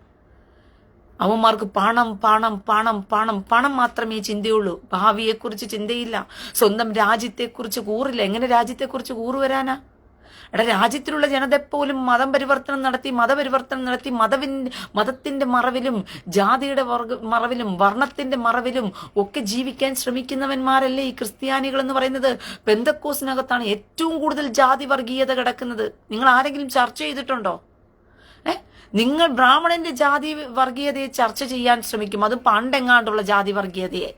അവന്മാർക്ക് പണം പണം പണം പണം പണം മാത്രമേ ചിന്തയുള്ളൂ. ഭാവിയെക്കുറിച്ച് ചിന്തയില്ല, സ്വന്തം രാജ്യത്തെക്കുറിച്ച് കൂറില്ല. എങ്ങനെ രാജ്യത്തെക്കുറിച്ച് കൂറ് വരാനാ? രാജ്യത്തിലുള്ള ജനതയെപ്പോലും മതപരിവർത്തനം നടത്തി മതത്തിന്റെ മറവിലും ജാതിയുടെ മറവിലും വർണ്ണത്തിന്റെ മറവിലും ഒക്കെ ജീവിക്കാൻ ശ്രമിക്കുന്നവന്മാരല്ലേ ഈ ക്രിസ്ത്യാനികൾ എന്ന് പറയുന്നത്. പെന്തക്കോസിനകത്താണ് ഏറ്റവും കൂടുതൽ ജാതി വർഗീയത കിടക്കുന്നത്. നിങ്ങൾ ആരെങ്കിലും ചർച്ച ചെയ്തിട്ടുണ്ടോ? നിങ്ങൾ ബ്രാഹ്മണന്റെ ജാതി വർഗീയതയെ ചർച്ച ചെയ്യാൻ ശ്രമിക്കും, അത് പണ്ടെങ്ങാണ്ടുള്ള ജാതി വർഗീയതയെ.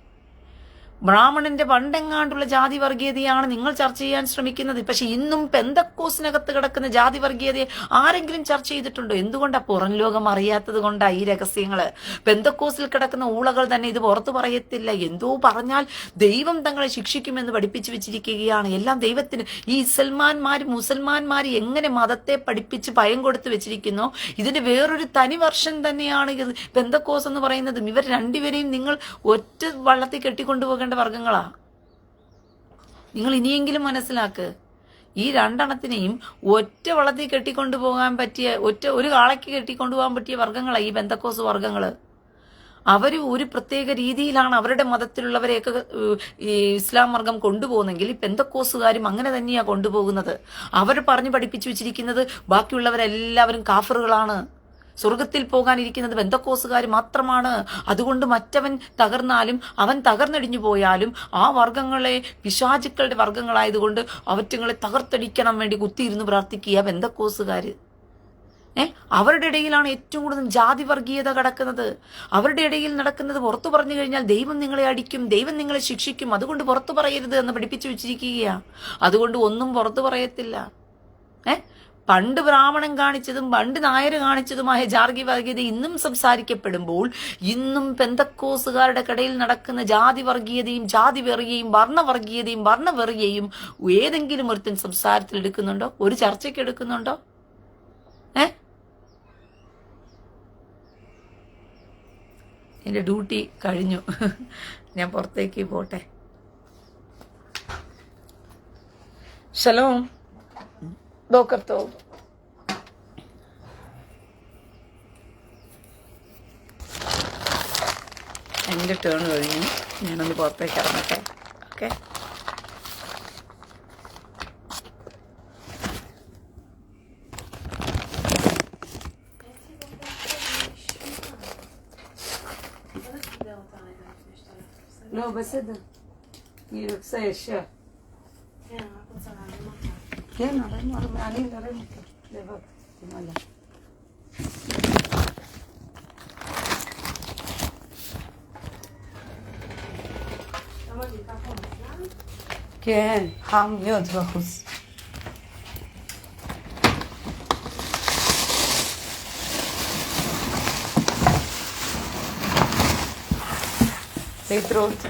ബ്രാഹ്മണന്റെ പണ്ടെങ്ങാണ്ടുള്ള ജാതി വർഗീയതയാണ് നിങ്ങൾ ചർച്ച ചെയ്യാൻ ശ്രമിക്കുന്നത്. പക്ഷെ ഇന്നും പെന്തക്കോസിനകത്ത് കിടക്കുന്ന ജാതി വർഗീയതയെ ആരെങ്കിലും ചർച്ച ചെയ്തിട്ടുണ്ടോ? എന്തുകൊണ്ടാ പുറം ലോകം അറിയാത്തത് കൊണ്ടാ ഈ രഹസ്യങ്ങള്? പെന്തക്കോസിൽ കിടക്കുന്ന ഊളകൾ തന്നെ ഇത് പുറത്തു പറയത്തില്ല. എന്തോ പറഞ്ഞാൽ ദൈവം തങ്ങളെ ശിക്ഷിക്കുമെന്ന് പഠിപ്പിച്ചു വെച്ചിരിക്കുകയാണ്. എല്ലാം ദൈവത്തിന്. ഈ മുസൽമാന്മാര് എങ്ങനെ മതത്തെ പഠിപ്പിച്ച് ഭയം കൊടുത്തു വെച്ചിരിക്കുന്നു, ഇതിന്റെ വേറൊരു തനി വർഷം തന്നെയാണ് ഇത് പെന്തക്കോസ് എന്ന് പറയുന്നത്. ഇവർ രണ്ടുപേരെയും നിങ്ങൾ ഒറ്റ വള്ളത്തിൽ കെട്ടിക്കൊണ്ടുപോകേണ്ട വർഗങ്ങളാ. നിങ്ങൾ ഇനിയെങ്കിലും മനസ്സിലാക്ക്, ഈ രണ്ടെണ്ണത്തിനെയും ഒറ്റ വള്ളത്തിൽ കെട്ടിക്കൊണ്ടുപോകാൻ പറ്റിയ ഒരു കാളയ്ക്ക് കെട്ടിക്കൊണ്ടുപോകാൻ പറ്റിയ വർഗങ്ങളാ ഈ പെന്തക്കോസ് വർഗങ്ങള്. അവര് ഒരു പ്രത്യേക രീതിയിലാണ് അവരുടെ മതത്തിലുള്ളവരെയൊക്കെ ഈ ഇസ്ലാം വർഗം കൊണ്ടുപോകുന്നെങ്കിൽ ഈ പെന്തക്കോസുകാരും അങ്ങനെ തന്നെയാ കൊണ്ടുപോകുന്നത്. അവർ പറഞ്ഞു പഠിപ്പിച്ചു വെച്ചിരിക്കുന്നത് ബാക്കിയുള്ളവരെല്ലാവരും കാഫറുകളാണ്, സ്വർഗത്തിൽ പോകാനിരിക്കുന്നത് പെന്തക്കോസുകാർ മാത്രമാണ്. അതുകൊണ്ട് മറ്റവൻ തകർന്നാലും അവൻ തകർന്നടിഞ്ഞു പോയാലും ആ വർഗങ്ങളെ പിശാചുക്കളുടെ വർഗങ്ങളായതുകൊണ്ട് അവറ്റങ്ങളെ തകർത്തടിക്കണം വേണ്ടി കുത്തിയിരുന്ന് പ്രാർത്ഥിക്കുക പെന്തക്കോസുകാര്. അവരുടെ ഇടയിലാണ് ഏറ്റവും കൂടുതൽ ജാതി വർഗീയത കിടക്കുന്നത്. അവരുടെ ഇടയിൽ നടക്കുന്നത് പുറത്തു പറഞ്ഞു കഴിഞ്ഞാൽ ദൈവം നിങ്ങളെ അടിക്കും, ദൈവം നിങ്ങളെ ശിക്ഷിക്കും, അതുകൊണ്ട് പുറത്തു പറയരുത് എന്ന് പഠിപ്പിച്ചു വെച്ചിരിക്കുകയാണ്. അതുകൊണ്ട് ഒന്നും പുറത്തു പറയത്തില്ല. പണ്ട് ബ്രാഹ്മണൻ കാണിച്ചതും പണ്ട് നായർ കാണിച്ചതുമായ ജാതി വർഗീയത ഇന്നും സംസാരിക്കപ്പെടുമ്പോൾ ഇന്നും പെന്തക്കോസുകാരുടെ കടയിൽ നടക്കുന്ന ജാതി വർഗീയതയും ജാതി വെറിയയും വർണ്ണവെറിയയും ഏതെങ്കിലും ഒരുത്തൻ സംസാരത്തിൽ എടുക്കുന്നുണ്ടോ? ഒരു ചർച്ചയ്ക്ക് എടുക്കുന്നുണ്ടോ? എന്റെ ഡ്യൂട്ടി കഴിഞ്ഞു, ഞാൻ പുറത്തേക്ക് പോട്ടെ. ശലോം. ബോക്കർ ടോവ്. എൻ്റെ ടേൺ കഴിഞ്ഞു, ഞാനൊന്ന് പുറത്തേക്ക് ഇറങ്ങട്ടെ. ഓക്കെ. לא, בסדר. היא רוצה ישר. כן, רק רוצה להרים אותה. כן, אני ארם אותה. לבד, תמלא. למה זה ככה מזמן? כן, חם מאוד בחוץ. להתראות.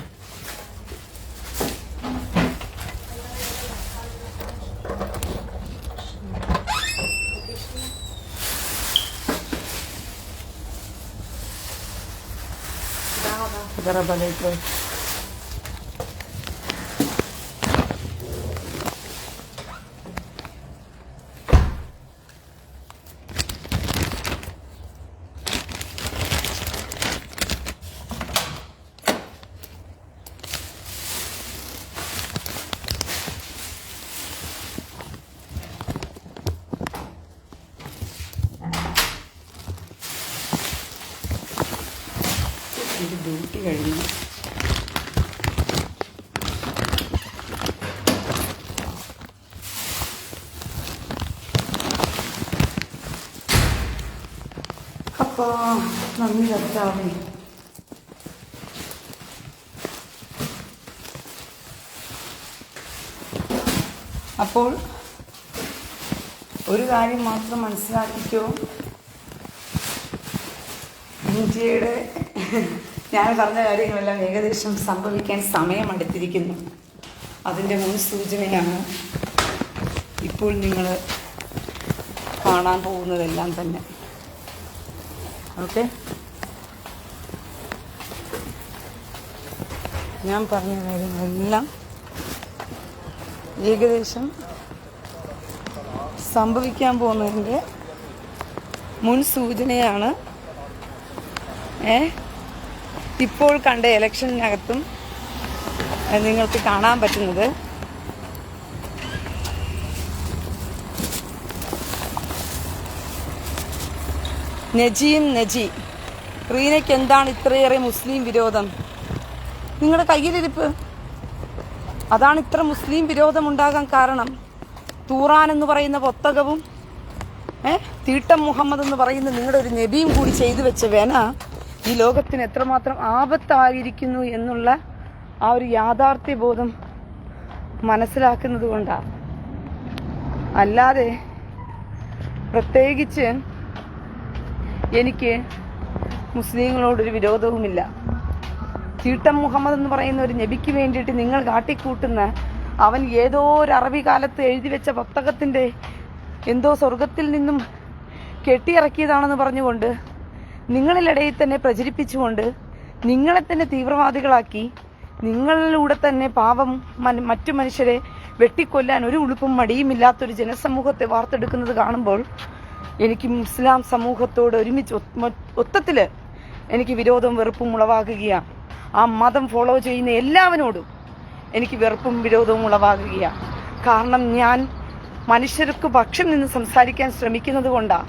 תודה רבה, להתראות. ഡ്യൂട്ടി കഴിഞ്ഞു. അപ്പോൾ നന്ദി കർത്താവേ. അപ്പോൾ ഒരു കാര്യം മാത്രം മനസ്സിലാക്കിക്കോ, ഇന്ത്യയുടെ ഞാൻ പറഞ്ഞ കാര്യങ്ങളെല്ലാം ഏകദേശം സംഭവിക്കാൻ സമയമെടുത്തിരിക്കുന്നു. അതിൻ്റെ മുൻസൂചനയാണ് ഇപ്പോൾ നിങ്ങൾ കാണാൻ പോകുന്നതെല്ലാം തന്നെ. ഓക്കെ, ഞാൻ പറഞ്ഞ കാര്യങ്ങളെല്ലാം ഏകദേശം സംഭവിക്കാൻ പോകുന്നതിൻ്റെ മുൻസൂചനയാണ്. ഇപ്പോൾ കണ്ട ഇലക്ഷനകത്തും നിങ്ങൾക്ക് കാണാൻ പറ്റുന്നത് നജി റീനയ്ക്ക് എന്താണ് ഇത്രയേറെ മുസ്ലിം വിരോധം? നിങ്ങളുടെ കയ്യിലിരിപ്പ് അതാണ് ഇത്ര മുസ്ലിം വിരോധം ഉണ്ടാകാൻ കാരണം. തൂറാൻ എന്ന് പറയുന്ന പുസ്തകവും തീട്ടം മുഹമ്മദ് എന്ന് പറയുന്ന നിങ്ങളുടെ ഒരു നബിയും കൂടി ചെയ്തു വെച്ച വേന ഈ ലോകത്തിന് എത്രമാത്രം ആപത്തായിരിക്കുന്നു എന്നുള്ള ആ ഒരു യാഥാർത്ഥ്യ ബോധം മനസ്സിലാക്കുന്നത് കൊണ്ടാണ്. അല്ലാതെ പ്രത്യേകിച്ച് എനിക്ക് മുസ്ലിങ്ങളോടൊരു വിരോധവുമില്ല. ചീട്ടം മുഹമ്മദ് എന്ന് പറയുന്ന ഒരു നബിക്ക് വേണ്ടിയിട്ട് നിങ്ങൾ കാട്ടിക്കൂട്ടുന്ന അവൻ ഏതോ ഒരു അറബി കാലത്ത് എഴുതി വെച്ച പുസ്തകത്തിൻ്റെ എന്തോ സ്വർഗത്തിൽ നിന്നും കെട്ടിയിറക്കിയതാണെന്ന് പറഞ്ഞുകൊണ്ട് നിങ്ങളിലിടയിൽ തന്നെ പ്രചരിപ്പിച്ചുകൊണ്ട് നിങ്ങളെ തന്നെ തീവ്രവാദികളാക്കി നിങ്ങളിലൂടെ തന്നെ പാവം മറ്റു മനുഷ്യരെ വെട്ടിക്കൊല്ലാൻ ഒരു ഉളുപ്പും മടിയുമില്ലാത്തൊരു ജനസമൂഹത്തെ വാർത്തെടുക്കുന്നത് കാണുമ്പോൾ എനിക്ക് ഇസ്ലാം സമൂഹത്തോട് ഒരുമിച്ച് മൊത്തത്തിൽ എനിക്ക് വിരോധവും വെറുപ്പും ഉളവാകുകയാണ്. ആ മതം ഫോളോ ചെയ്യുന്ന എല്ലാവരോടും എനിക്ക് വെറുപ്പും വിരോധവും ഉളവാകുകയാണ്. കാരണം ഞാൻ മനുഷ്യർക്ക് പക്ഷം നിന്ന് സംസാരിക്കാൻ ശ്രമിക്കുന്നത് കൊണ്ടാണ്.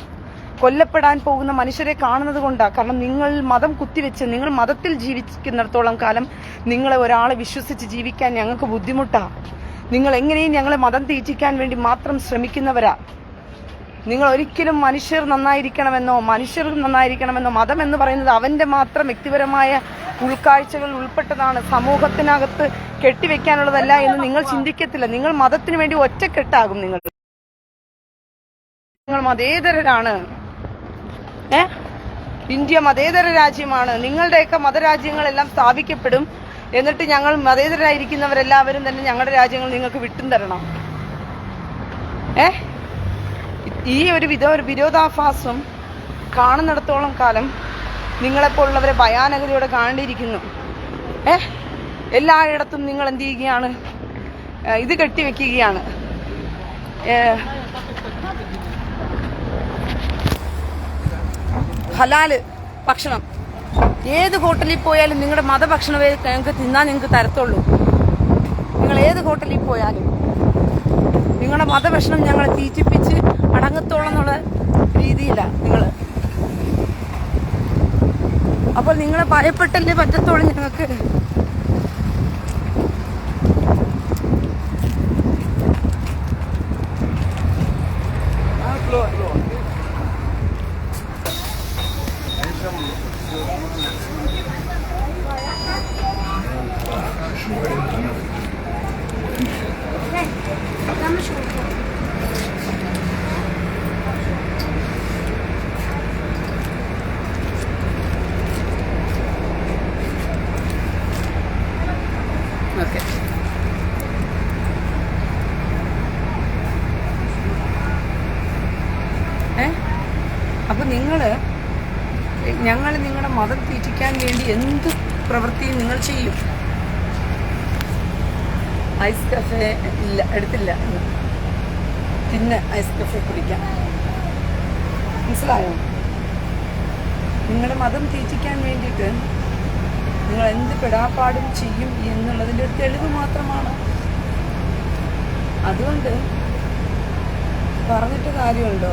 കൊല്ലപ്പെടാൻ പോകുന്ന മനുഷ്യരെ കാണുന്നത് കൊണ്ടാണ്. കാരണം നിങ്ങൾ മതം കുത്തിവെച്ച് നിങ്ങൾ മതത്തിൽ ജീവിക്കുന്നിടത്തോളം കാലം നിങ്ങളെ ഒരാളെ വിശ്വസിച്ച് ജീവിക്കാൻ ഞങ്ങൾക്ക് ബുദ്ധിമുട്ടാണ്. നിങ്ങൾ എങ്ങനെയും ഞങ്ങളെ മതം തീറ്റിക്കാൻ വേണ്ടി മാത്രം ശ്രമിക്കുന്നവരാ. നിങ്ങൾ ഒരിക്കലും മനുഷ്യർ നന്നായിരിക്കണമെന്നോ മതം എന്ന് പറയുന്നത് അവന്റെ മാത്രം വ്യക്തിപരമായ ഉൾക്കാഴ്ചകൾ ഉൾപ്പെട്ടതാണ്, സമൂഹത്തിനകത്ത് കെട്ടിവെക്കാനുള്ളതല്ല എന്ന് നിങ്ങൾ ചിന്തിക്കത്തില്ല. നിങ്ങൾ മതത്തിന് വേണ്ടി ഒറ്റക്കെട്ടാകും. നിങ്ങൾ മതേതരരാണ്. ഇന്ത്യ മതേതര രാജ്യമാണ്. നിങ്ങളുടെയൊക്കെ മതരാജ്യങ്ങളെല്ലാം സ്ഥാപിക്കപ്പെടും. എന്നിട്ട് ഞങ്ങൾ മതേതരായിരിക്കുന്നവരെല്ലാവരും തന്നെ ഞങ്ങളുടെ രാജ്യങ്ങൾ നിങ്ങൾക്ക് വിട്ടും തരണം. ഈ ഒരു വിരോധാഭാസം കാണുന്നിടത്തോളം കാലം നിങ്ങളെപ്പോലുള്ളവരെ ഭയാനകതയോടെ കാണേണ്ടിയിരിക്കുന്നു. എല്ലായിടത്തും നിങ്ങൾ എന്ത് ചെയ്യുകയാണ്? ഇത് കെട്ടിവെക്കുകയാണ്. ഹലാല് ഭക്ഷണം ഏത് ഹോട്ടലിൽ പോയാലും നിങ്ങളുടെ മതഭക്ഷണമേ ഞങ്ങൾക്ക് തിന്നാൻ നിങ്ങൾക്ക് തരത്തുള്ളൂ. നിങ്ങൾ ഏത് ഹോട്ടലിൽ പോയാലും നിങ്ങളുടെ മതഭക്ഷണം ഞങ്ങളെ തീറ്റിപ്പിച്ച് അടങ്ങത്തോളം എന്നുള്ള രീതിയിലാണ് നിങ്ങൾ. അപ്പോൾ നിങ്ങളെ ഭയപ്പെട്ടല്ലേ പറ്റത്തോളം ഞങ്ങൾക്ക്. ഓക്കെ, അപ്പൊ ഞങ്ങൾ നിങ്ങളുടെ മതം തീറ്റിക്കാൻ വേണ്ടി എന്ത് പ്രവൃത്തിയും നിങ്ങൾ ചെയ്യും. ഐസ് കഫേ ഇല്ല, എടുത്തില്ല, പിന്നെ ഐസ് കഫേ കുടിക്കാം. മനസ്സിലായോ? നിങ്ങളുടെ മതം തീറ്റിക്കാൻ വേണ്ടിയിട്ട് നിങ്ങൾ എന്ത് പെടാപ്പാടും ചെയ്യും എന്നുള്ളതിൻ്റെ ഒരു തെളിവ് മാത്രമാണ്. അതുകൊണ്ട് പറഞ്ഞിട്ട് കാര്യമുണ്ടോ?